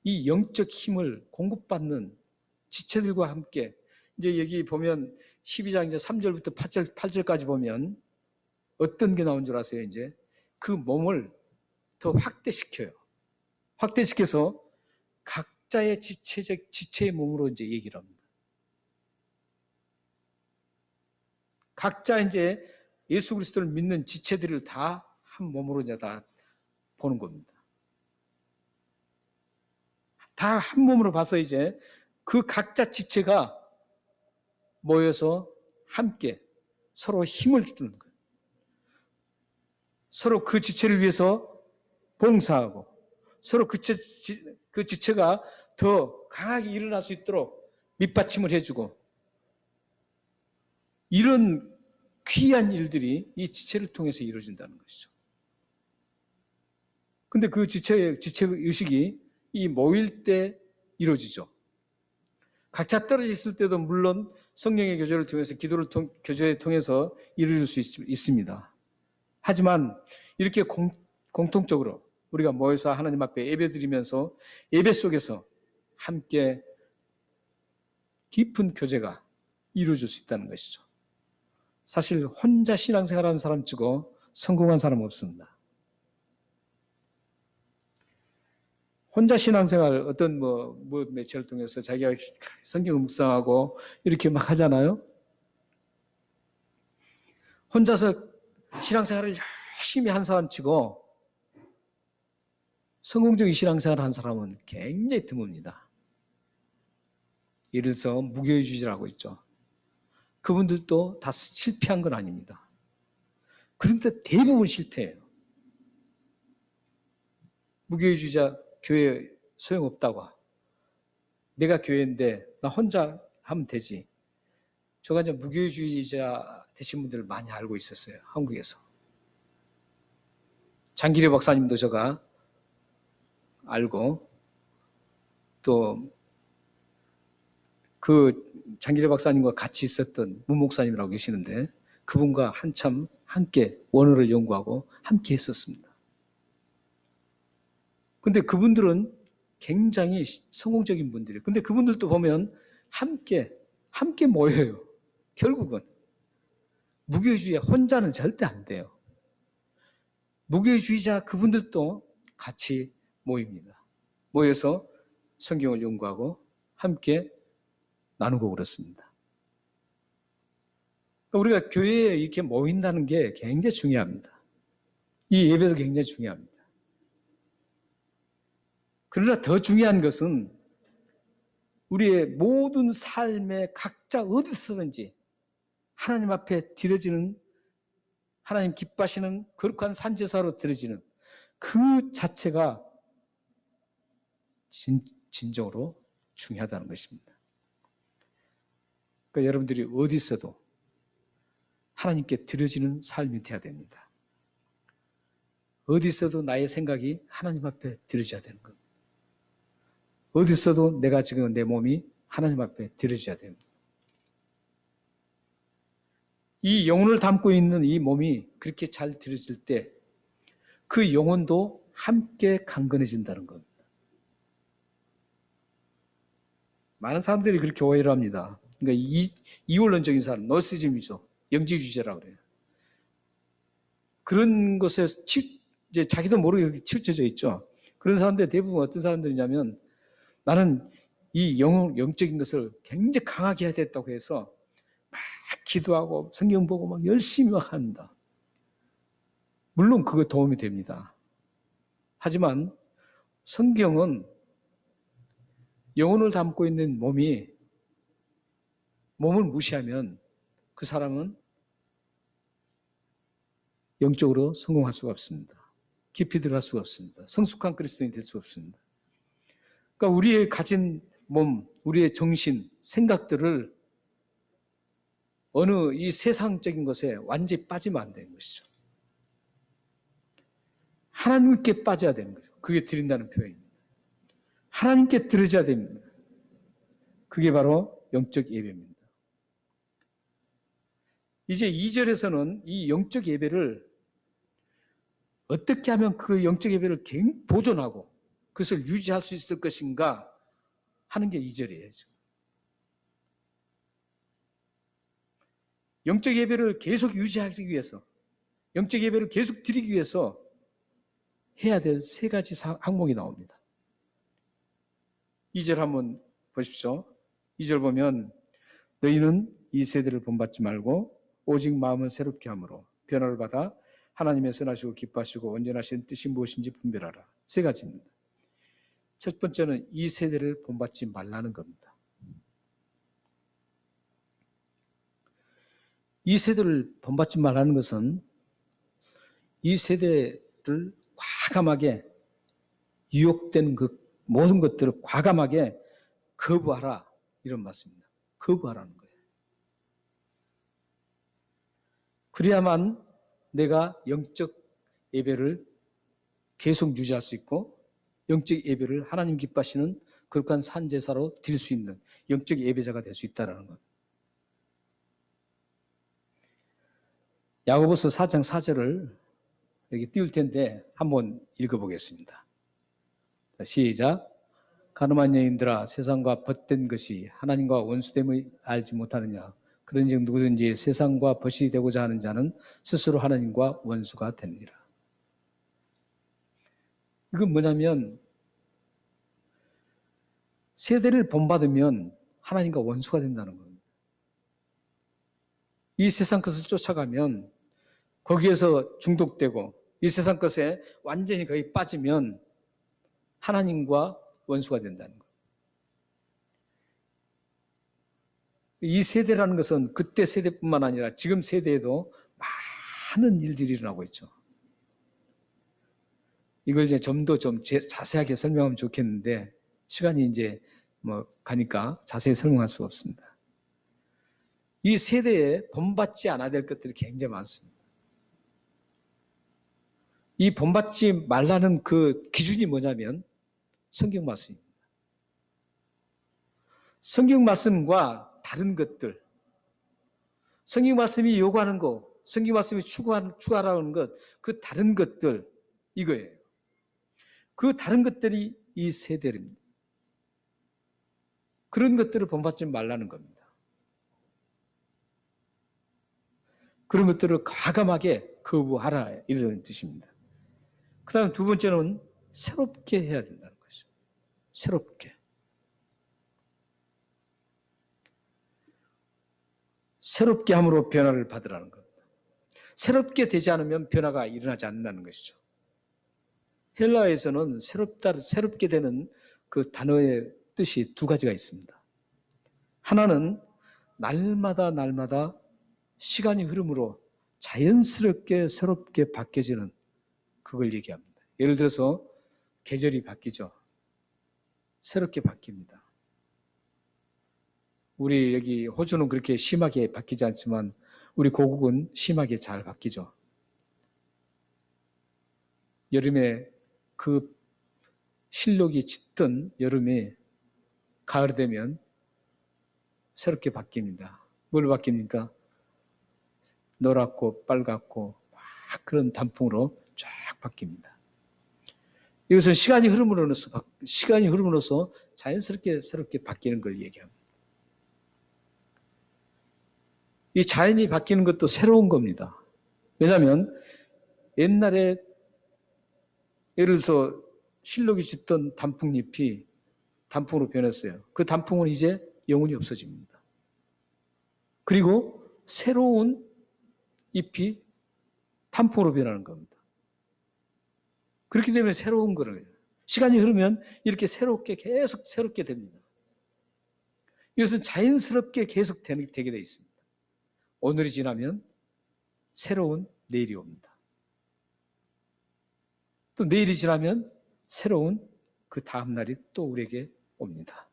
이 영적 힘을 공급받는 지체들과 함께, 이제 여기 보면 12장 이제 3절부터 8절까지 보면 어떤 게 나온 줄 아세요? 이제 그 몸을 더 확대시켜요. 확대시켜서 각자의 지체의 몸으로 이제 얘기를 합니다. 각자 이제 예수 그리스도를 믿는 지체들을 다 한 몸으로 이제 다 보는 겁니다. 다 한 몸으로 봐서 이제 그 각자 지체가 모여서 함께 서로 힘을 주는 거예요. 서로 그 지체를 위해서 봉사하고 서로 그 지체가 더 강하게 일어날 수 있도록 밑받침을 해주고, 이런 귀한 일들이 이 지체를 통해서 이루어진다는 것이죠. 근데 그 지체 의식이 이 모일 때 이루어지죠. 각자 떨어져 있을 때도 물론 성령의 교제를 통해서, 교제를 통해서 이루어질 수 있습니다. 하지만 이렇게 공통적으로 우리가 모여서 하나님 앞에 예배드리면서 예배 속에서 함께 깊은 교제가 이루어질 수 있다는 것이죠. 사실 혼자 신앙생활하는 사람 치고 성공한 사람 없습니다. 혼자 신앙생활 어떤 매체를 통해서 자기가 성경을 묵상하고 이렇게 막 하잖아요. 혼자서 신앙생활을 열심히 한 사람 치고 성공적인 신앙생활을 한 사람은 굉장히 드뭅니다. 예를 들어서 무교회주의라고 있죠. 그분들도 다 실패한 건 아닙니다. 그런데 대부분 실패해요. 무교회주의자 교회 소용없다고. 내가 교회인데 나 혼자 하면 되지. 제가 이제 무교회주의자 되신 분들을 많이 알고 있었어요. 한국에서. 장기려 박사님도 제가 알고, 또 그 장기려 박사님과 같이 있었던 문 목사님이라고 계시는데 그분과 한참 함께 원어를 연구하고 함께 했었습니다. 근데 그분들은 굉장히 성공적인 분들이에요. 근데 그분들도 보면 함께 모여요. 결국은 무교주의 혼자는 절대 안 돼요. 무교주의자 그분들도 같이 모입니다. 모여서 성경을 연구하고 함께 나누고 그렇습니다. 그러니까 우리가 교회에 이렇게 모인다는 게 굉장히 중요합니다. 이 예배도 굉장히 중요합니다. 그러나 더 중요한 것은 우리의 모든 삶의 각자 어디서든지 하나님 앞에 드려지는, 하나님 기뻐하시는 거룩한 산제사로 드려지는 그 자체가 진정으로 중요하다는 것입니다. 그러니까 여러분들이 어디 있어도 하나님께 드려지는 삶이 되어야 됩니다. 어디 있어도 나의 생각이 하나님 앞에 드려져야 되는 겁니다. 어디 있어도 내가 지금 내 몸이 하나님 앞에 드려져야 됩니다. 이 영혼을 담고 있는 이 몸이 그렇게 잘 드려질 때 그 영혼도 함께 강건해진다는 겁니다. 많은 사람들이 그렇게 오해를 합니다. 그러니까 이원론적인 사람, 노시즘이죠. 영지주의자라고 그래요. 그런 것에 이제 자기도 모르게 치우쳐져 있죠. 그런 사람들 대부분 어떤 사람들이냐면 나는 이 영적인 것을 굉장히 강하게 해야 됐다고 해서 막 기도하고 성경 보고 막 열심히 막 한다. 물론 그거 도움이 됩니다. 하지만 성경은 영혼을 담고 있는 몸을 무시하면 그 사람은 영적으로 성공할 수가 없습니다. 깊이 들어갈 수가 없습니다. 성숙한 그리스도인이 될 수가 없습니다. 그러니까 우리의 가진 몸, 우리의 정신, 생각들을 어느 이 세상적인 것에 완전히 빠지면 안 되는 것이죠. 하나님께 빠져야 되는 거죠. 그게 드린다는 표현입니다. 하나님께 드려져야 됩니다. 그게 바로 영적 예배입니다. 이제 2절에서는 이 영적 예배를 어떻게 하면 그 영적 예배를 보존하고 그것을 유지할 수 있을 것인가 하는 게 2절이에요. 영적 예배를 계속 유지하기 위해서, 영적 예배를 계속 드리기 위해서 해야 될 세 가지 항목이 나옵니다. 2절 한번 보십시오. 2절 보면 너희는 이 세대를 본받지 말고 오직 마음을 새롭게 함으로 변화를 받아 하나님의 선하시고 기뻐하시고 온전하신 뜻이 무엇인지 분별하라. 세 가지입니다. 첫 번째는 이 세대를 본받지 말라는 겁니다. 이 세대를 본받지 말라는 것은 이 세대를 과감하게 유혹되는 그 모든 것들을 과감하게 거부하라 이런 말씀입니다. 거부하라는 거예요. 그래야만 내가 영적 예배를 계속 유지할 수 있고 영적 예배를 하나님 기뻐하시는 거룩한 산제사로 드릴 수 있는 영적 예배자가 될 수 있다는 것. 야고보서 4장 4절을 여기 띄울 텐데 한번 읽어보겠습니다. 시작. 가늠한 여인들아 세상과 벗된 것이 하나님과 원수됨을 알지 못하느냐. 그런즉 누구든지 세상과 벗이 되고자 하는 자는 스스로 하나님과 원수가 되느니라. 이건 뭐냐면 세대를 본받으면 하나님과 원수가 된다는 겁니다. 이 세상 것을 쫓아가면 거기에서 중독되고 이 세상 것에 완전히 거의 빠지면 하나님과 원수가 된다는 것. 이 세대라는 것은 그때 세대뿐만 아니라 지금 세대에도 많은 일들이 일어나고 있죠. 이걸 이제 좀 더 자세하게 설명하면 좋겠는데 시간이 이제 가니까 자세히 설명할 수가 없습니다. 이 세대에 본받지 않아야 될 것들이 굉장히 많습니다. 이 본받지 말라는 그 기준이 뭐냐면 성경 말씀입니다. 성경 말씀과 다른 것들, 성경 말씀이 요구하는 거, 성경 말씀이 추가라는 것, 그 다른 것들, 이거예요. 그 다른 것들이 이 세대입니다. 그런 것들을 본받지 말라는 겁니다. 그런 것들을 과감하게 거부하라, 이런 뜻입니다. 그 다음 두 번째는 새롭게 해야 된다는 것이죠. 새롭게. 새롭게 함으로 변화를 받으라는 겁니다. 새롭게 되지 않으면 변화가 일어나지 않는다는 것이죠. 헬라어에서는 새롭게 되는 그 단어의 뜻이 두 가지가 있습니다. 하나는 날마다 시간이 흐름으로 자연스럽게 새롭게 바뀌어지는 그걸 얘기합니다. 예를 들어서 계절이 바뀌죠. 새롭게 바뀝니다. 우리 여기 호주는 그렇게 심하게 바뀌지 않지만 우리 고국은 심하게 잘 바뀌죠. 여름에 그 실록이 짙던 여름에 가을 되면 새롭게 바뀝니다. 뭘로 바뀝니까? 노랗고 빨갛고 막 그런 단풍으로 쫙 바뀝니다. 이것은 시간이 흐름으로써 자연스럽게 새롭게 바뀌는 걸 얘기합니다. 이 자연이 바뀌는 것도 새로운 겁니다. 왜냐하면 옛날에 예를 들어서 실록이 짙던 단풍잎이 단풍으로 변했어요. 그 단풍은 이제 영원히 없어집니다. 그리고 새로운 잎이 단풍으로 변하는 겁니다. 그렇기 때문에 새로운 거예요. 시간이 흐르면 이렇게 계속 새롭게 됩니다. 이것은 자연스럽게 계속 되게 되어 있습니다. 오늘이 지나면 새로운 내일이 옵니다. 또 내일이 지나면 새로운 그 다음 날이 또 우리에게 옵니다.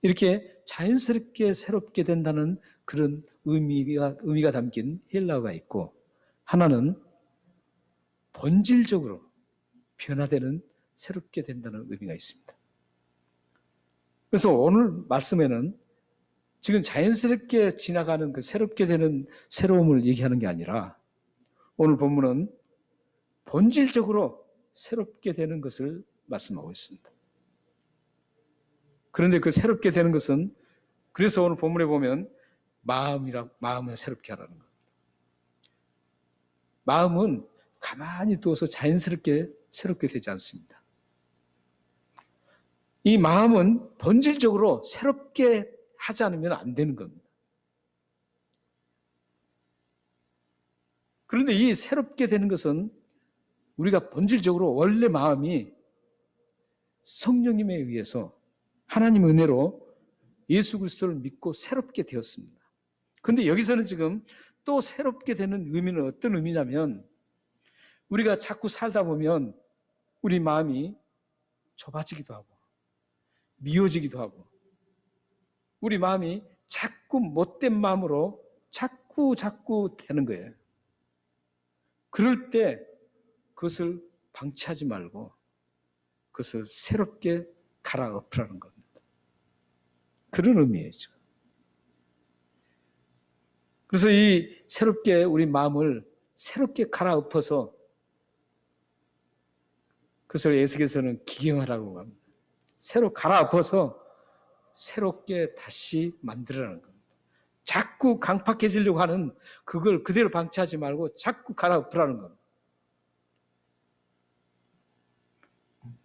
이렇게 자연스럽게 새롭게 된다는 그런 의미가 담긴 헬라어가 있고, 하나는 본질적으로 변화되는 새롭게 된다는 의미가 있습니다. 그래서 오늘 말씀에는 지금 자연스럽게 지나가는 그 새롭게 되는 새로움을 얘기하는 게 아니라 오늘 본문은 본질적으로 새롭게 되는 것을 말씀하고 있습니다. 그런데 그 새롭게 되는 것은 그래서 오늘 본문에 보면 마음을 새롭게 하라는 겁니다. 마음은 가만히 두어서 자연스럽게 새롭게 되지 않습니다. 이 마음은 본질적으로 새롭게 하지 않으면 안 되는 겁니다. 그런데 이 새롭게 되는 것은 우리가 본질적으로 원래 마음이 성령님에 의해서 하나님의 은혜로 예수 그리스도를 믿고 새롭게 되었습니다. 그런데 여기서는 지금 또 새롭게 되는 의미는 어떤 의미냐면 우리가 자꾸 살다 보면 우리 마음이 좁아지기도 하고 미워지기도 하고 우리 마음이 자꾸 못된 마음으로 자꾸 되는 거예요. 그럴 때 그것을 방치하지 말고 그것을 새롭게 갈아엎으라는 겁니다. 그런 의미예요. 그래서 이 새롭게 우리 마음을 새롭게 갈아엎어서 그것을 예수께서는 기경하라고 합니다. 새로 갈아엎어서 새롭게 다시 만들어라는 겁니다. 자꾸 강팍해지려고 하는 그걸 그대로 방치하지 말고 자꾸 갈아엎으라는 겁니다.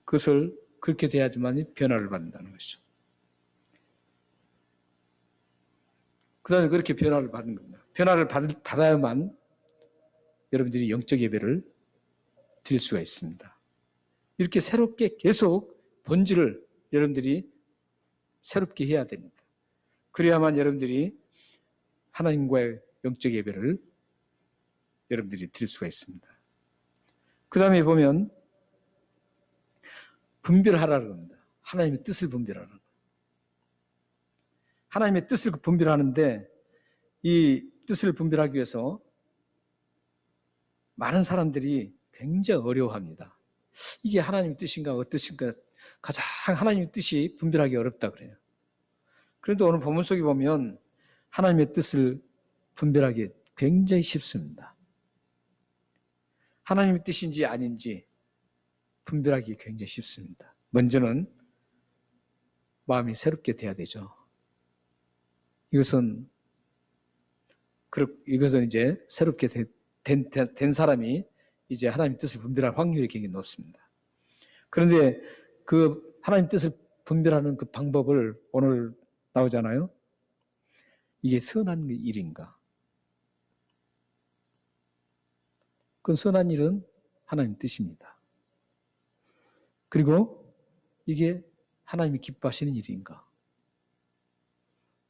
그것을 그렇게 돼야지만 변화를 받는다는 것이죠. 그 다음에 그렇게 변화를 받는 겁니다. 변화를 받아야만 여러분들이 영적 예배를 드릴 수가 있습니다. 이렇게 새롭게 계속 본질을 여러분들이 새롭게 해야 됩니다. 그래야만 여러분들이 하나님과의 영적 예배를 여러분들이 드릴 수가 있습니다. 그 다음에 보면 분별하라는 겁니다. 하나님의 뜻을 분별하는 겁니다. 하나님의 뜻을 분별하는데 이 뜻을 분별하기 위해서 많은 사람들이 굉장히 어려워합니다. 이게 하나님의 뜻인가 어떠신가 가장 하나님의 뜻이 분별하기 어렵다 그래요. 그런데 오늘 본문 속에 보면 하나님의 뜻을 분별하기 굉장히 쉽습니다. 하나님의 뜻인지 아닌지 분별하기 굉장히 쉽습니다. 먼저는 마음이 새롭게 돼야 되죠. 이것은 이제 새롭게 된 사람이 이제 하나님의 뜻을 분별할 확률이 굉장히 높습니다. 그런데 그 하나님 뜻을 분별하는 그 방법을 오늘 나오잖아요. 이게 선한 일인가? 그 선한 일은 하나님 뜻입니다. 그리고 이게 하나님이 기뻐하시는 일인가?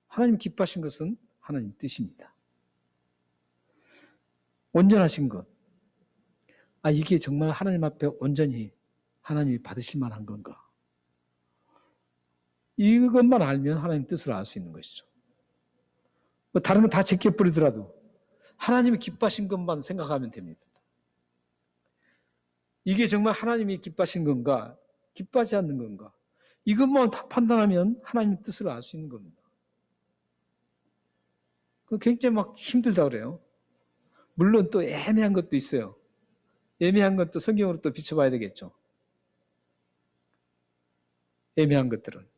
하나님 기뻐하신 것은 하나님 뜻입니다. 온전하신 것. 이게 정말 하나님 앞에 온전히 하나님이 받으실 만한 건가? 이것만 알면 하나님 뜻을 알 수 있는 것이죠. 다른 건 다 제껴버리더라도 하나님이 기뻐하신 것만 생각하면 됩니다. 이게 정말 하나님이 기뻐하신 건가? 기뻐하지 않는 건가? 이것만 다 판단하면 하나님의 뜻을 알 수 있는 겁니다. 굉장히 막 힘들다 그래요. 물론 또 애매한 것도 있어요. 애매한 것도 성경으로 또 비춰봐야 되겠죠. 애매한 것들은.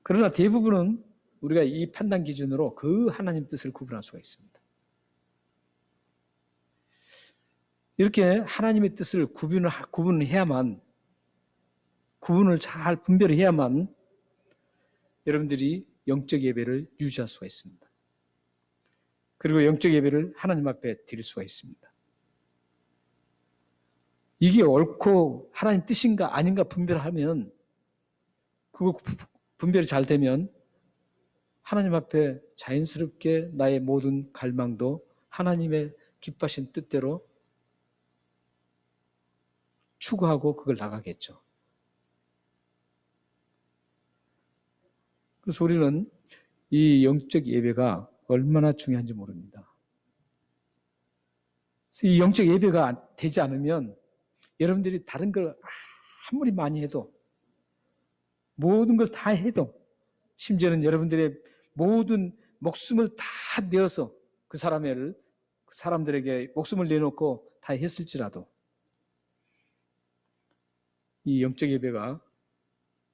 그러나 대부분은 우리가 이 판단 기준으로 그 하나님 뜻을 구분할 수가 있습니다. 이렇게 하나님의 뜻을 구분을 잘 분별해야만 여러분들이 영적 예배를 유지할 수가 있습니다. 그리고 영적 예배를 하나님 앞에 드릴 수가 있습니다. 이게 옳고 하나님 뜻인가 아닌가 분별하면, 그거 분별이 잘 되면 하나님 앞에 자연스럽게 나의 모든 갈망도 하나님의 기뻐하신 뜻대로 추구하고 그걸 나가겠죠. 그래서 우리는 이 영적 예배가 얼마나 중요한지 모릅니다. 그래서 이 영적 예배가 되지 않으면 여러분들이 다른 걸 아무리 많이 해도, 모든 걸 다 해도, 심지어는 여러분들의 모든 목숨을 다 내어서 그 사람들에게 목숨을 내놓고 다 했을지라도 이 영적 예배가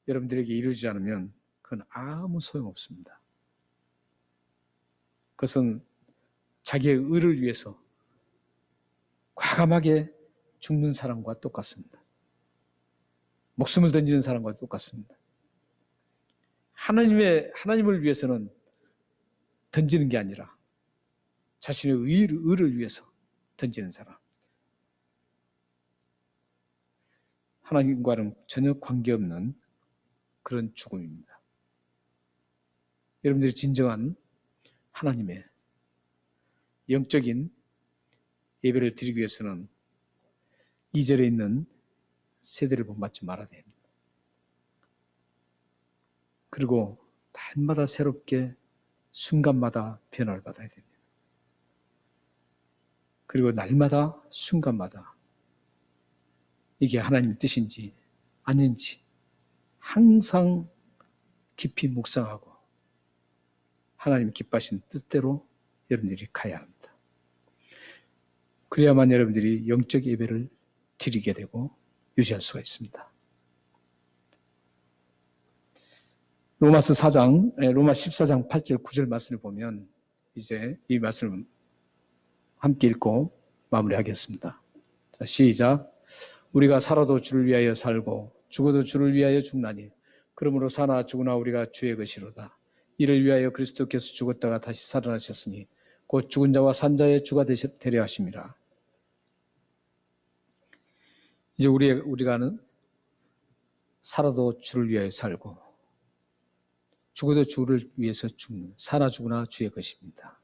여러분들에게 이루어지지 않으면 그건 아무 소용없습니다. 그것은 자기의 의를 위해서 과감하게 죽는 사람과 똑같습니다. 목숨을 던지는 사람과 똑같습니다. 하나님을 위해서는 던지는 게 아니라 자신의 의를 위해서 던지는 사람. 하나님과는 전혀 관계없는 그런 죽음입니다. 여러분들이 진정한 하나님의 영적인 예배를 드리기 위해서는 2절에 있는 세대를 본받지 말아야 됩니다. 그리고 날마다 새롭게 순간마다 변화를 받아야 됩니다. 그리고 날마다 순간마다 이게 하나님의 뜻인지 아닌지 항상 깊이 묵상하고 하나님 기뻐하신 뜻대로 여러분들이 가야 합니다. 그래야만 여러분들이 영적 예배를 드리게 되고 유지할 수가 있습니다. 로마 14장 8절 9절 말씀을 보면 이제 이 말씀을 함께 읽고 마무리하겠습니다. 자, 시작. 우리가 살아도 주를 위하여 살고 죽어도 주를 위하여 죽나니 그러므로 사나 죽으나 우리가 주의 것이로다. 이를 위하여 그리스도께서 죽었다가 다시 살아나셨으니 곧 죽은 자와 산 자의 주가 되려 하심이라. 이제 우리가는 살아도 주를 위하여 살고 죽어도 주를 위해서 죽는, 살아 죽으나 주의 것입니다.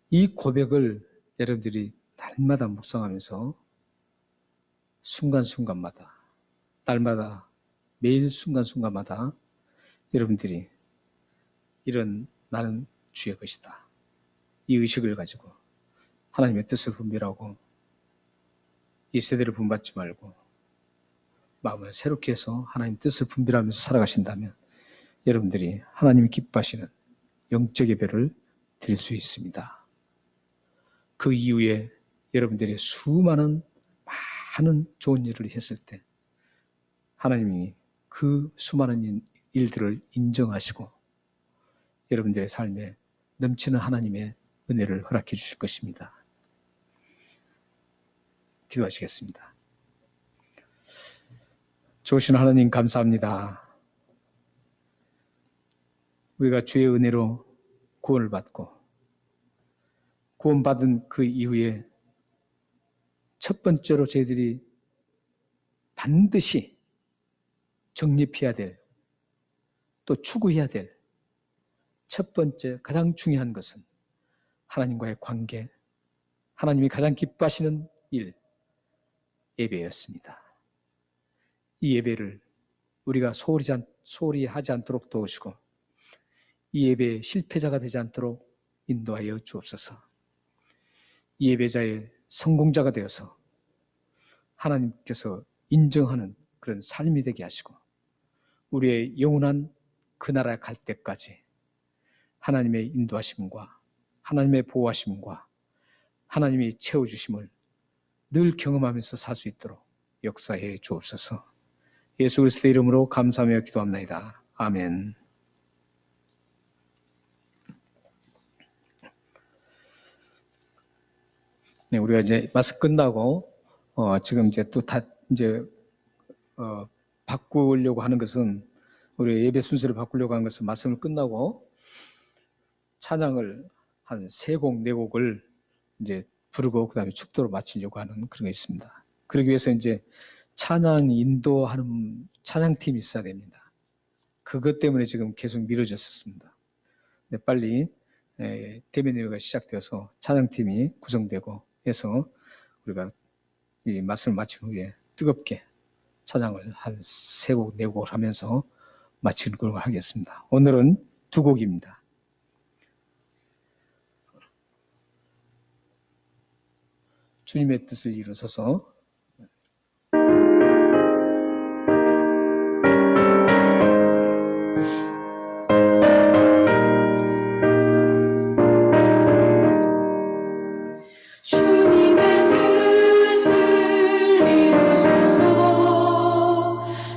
이 고백을 여러분들이 날마다 묵상하면서 순간순간마다, 날마다, 매일 순간순간마다 여러분들이 이런 나는 주의 것이다, 이 의식을 가지고 하나님의 뜻을 분별하고 이 세대를 본받지 말고 마음을 새롭게 해서 하나님 뜻을 분별하면서 살아가신다면 여러분들이 하나님이 기뻐하시는 영적 예배를 드릴 수 있습니다. 그 이후에 여러분들이 수많은 많은 좋은 일을 했을 때 하나님이 그 수많은 일들을 인정하시고 여러분들의 삶에 넘치는 하나님의 은혜를 허락해 주실 것입니다. 기도하시겠습니다. 좋으신 하나님 감사합니다. 우리가 주의 은혜로 구원을 받고 구원받은 그 이후에 첫 번째로 저희들이 반드시 정립해야 될, 또 추구해야 될 첫 번째 가장 중요한 것은 하나님과의 관계, 하나님이 가장 기뻐하시는 일, 예배였습니다. 이 예배를 우리가 소홀히 하지 않도록 도우시고 이 예배의 실패자가 되지 않도록 인도하여 주옵소서. 이 예배자의 성공자가 되어서 하나님께서 인정하는 그런 삶이 되게 하시고 우리의 영원한 그 나라에 갈 때까지 하나님의 인도하심과 하나님의 보호하심과 하나님이 채워주심을 늘 경험하면서 살 수 있도록 역사해 주옵소서. 예수 그리스도의 이름으로 감사하며 기도합나이다. 아멘. 네, 우리가 이제 마스 끝나고 지금 이제 또 다 이제 바꾸려고 하는 것은 우리 예배 순서를 바꾸려고 하는 것은 말씀을 끝나고 찬양을 한 3곡, 4곡을 이제 부르고 그다음에 축도로 마치려고 하는 그런 게 있습니다. 그러기 위해서 이제 찬양 인도하는 찬양팀이 있어야 됩니다. 그것 때문에 지금 계속 미뤄졌었습니다. 근데 빨리 대면 예배가 시작되어서 찬양팀이 구성되고 해서 우리가 이 말씀을 마친 후에 뜨겁게 찬양을 한 3곡, 4곡을 하면서 마치는 걸 하겠습니다. 오늘은 2곡입니다. 주님의 뜻을 이루소서. 주님의 뜻을 이루소서.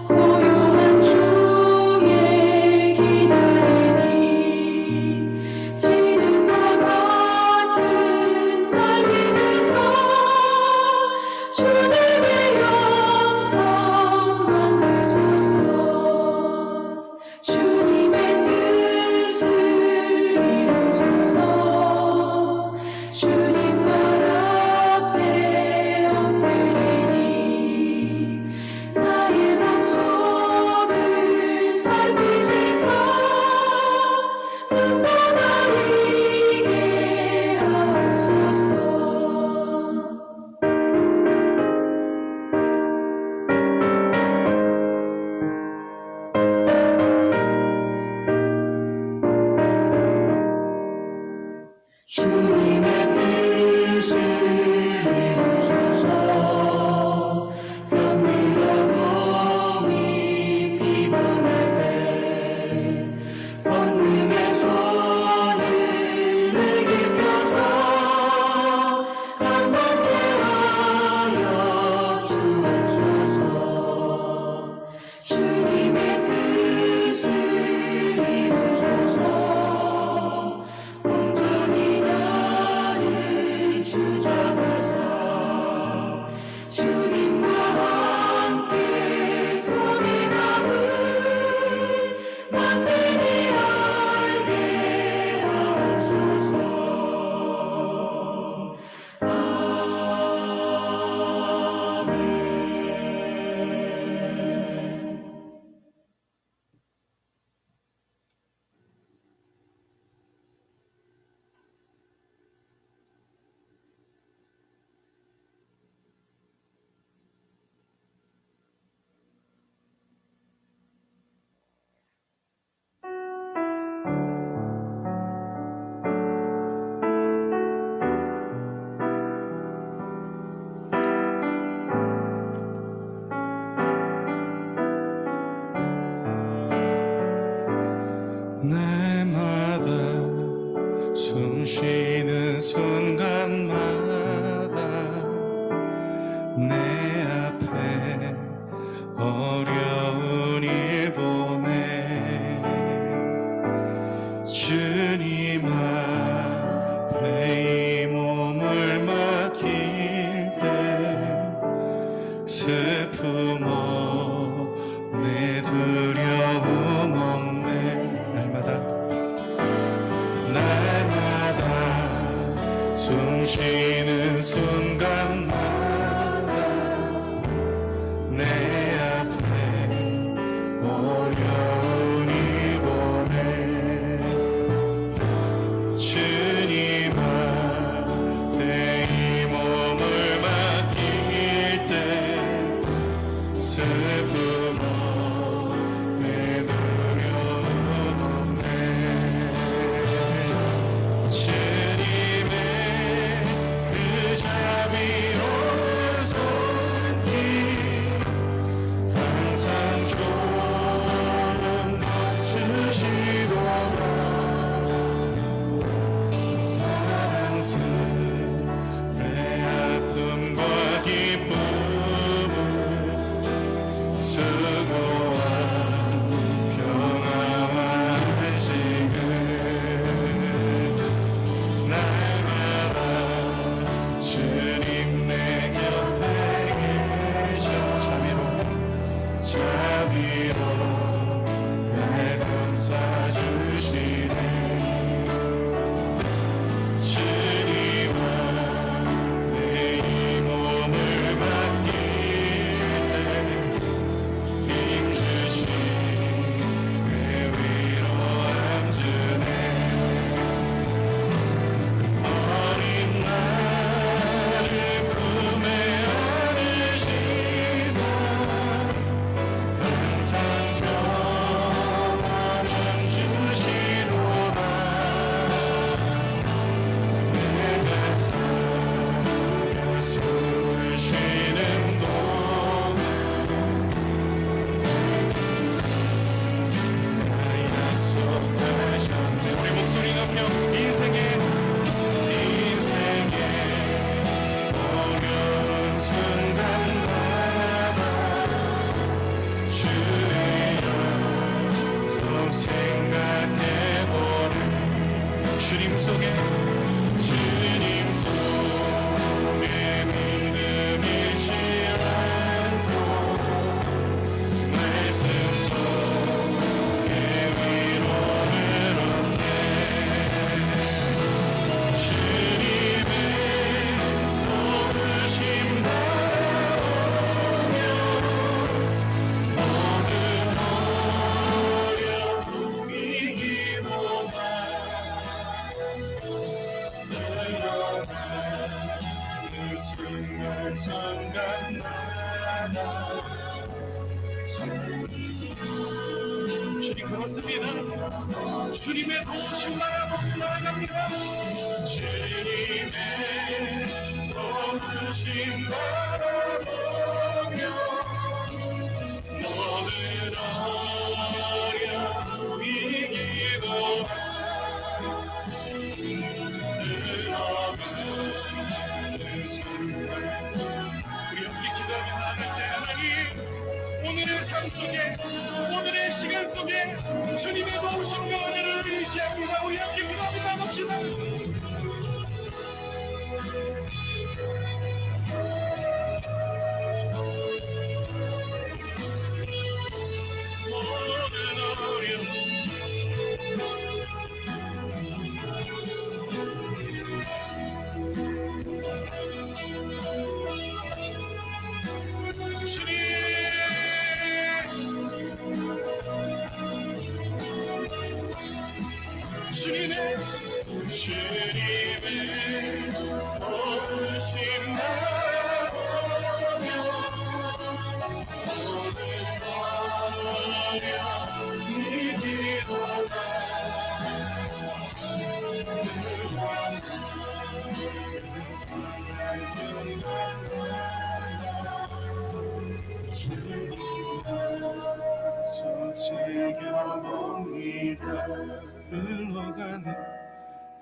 고요한 중에 기다리니 지는과 같은 날 빚으소. 숨 쉬는 순간마다 내 앞에 어려움이 보내 주님한테 이 몸을 맡길 때 슬픔 없네 두려움 없네 주님의 그 자비로운 손길 항상 좋은 것 주시도다 사랑스레 아픔과 기쁨을 수고와 평화하시길 날마다 주님 내 곁에 계셔 자비로 날 감싸주시네 주님한테 이 몸을 맡길 때 힘주시네 위로함 주네 어린 나를 품에 안으시사 항상 평안함 주시도다 내가 살며 숨을 쉬는 동안 나 약속하셨네 우리 목소리 높여 인생의 어려운 순간마다 주의 약속 생각해보는 주님 속에 믿음 잃지 않고 말씀 속에 위로를 얻네 주님의 도우심 바라보며 모든 어려움 이기도다 흘러가는 순간순간마다 주님 그렇습니다 주님의 도우심 바라보며 나아갑니다 주님의 도우심 바라보며 모든 어려움 이기도다 흘러가는 순간순간 우리 함께 기도하며 나아갈 때 하나님 오늘의 삶 속에 오늘의 시간 속에 주님의 도우심과 은혜를 의지합니다 우리 함께 기도하며 나갑시다 모든 어려움 주님의 도우심 바라보며 모든 어려움 이기도다 주님 새겨봅니다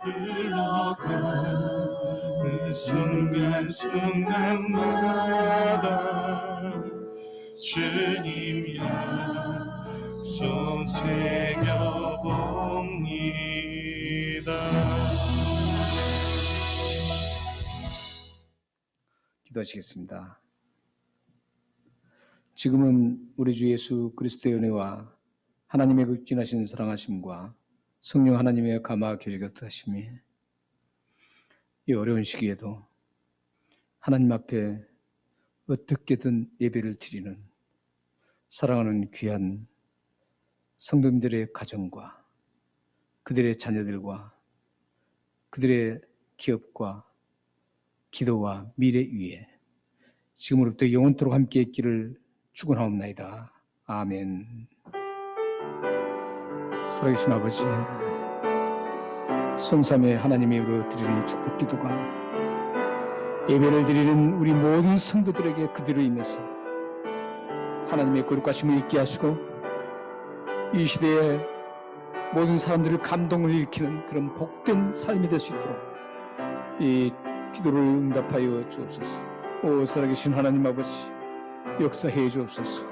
흘러가는 순간순간마다 주님 약속 새겨봅니다 기도하시겠습니다. 지금은 우리 주 예수 그리스도의 은혜와 하나님의 극진하신 사랑하심과 성령 하나님의 감화 교제 곁하심이 이 어려운 시기에도 하나님 앞에 어떻게든 예배를 드리는 사랑하는 귀한 성도님들의 가정과 그들의 자녀들과 그들의 기업과 기도와 미래 위에 지금으로부터 영원토록 함께 있기를 축원하옵나이다. 아멘. 살아계신 아버지, 성삼의 하나님의 이름으로 드리는 축복 기도가 예배를 드리는 우리 모든 성도들에게 그대로 임해서 하나님의 거룩하심을 잊게 하시고 이 시대에 모든 사람들을 감동을 일으키는 그런 복된 삶이 될 수 있도록 이 기도를 응답하여 주옵소서. 오 살아계신 하나님 아버지, 역사해 주옵소서.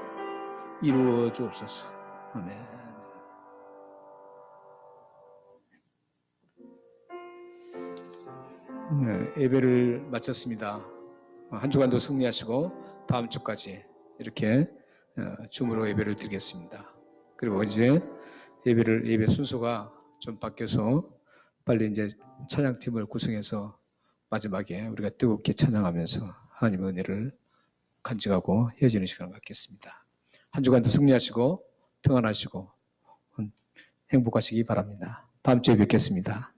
이루어 주옵소서. 아멘. 네, 예배를 마쳤습니다. 한 주간도 승리하시고 다음 주까지 이렇게 줌으로 예배를 드리겠습니다. 그리고 이제 예배 순서가 좀 바뀌어서 빨리 이제 찬양팀을 구성해서 마지막에 우리가 뜨겁게 찬양하면서 하나님의 은혜를 간직하고 헤어지는 시간을 갖겠습니다. 한 주간도 승리하시고 평안하시고 행복하시기 바랍니다. 다음 주에 뵙겠습니다.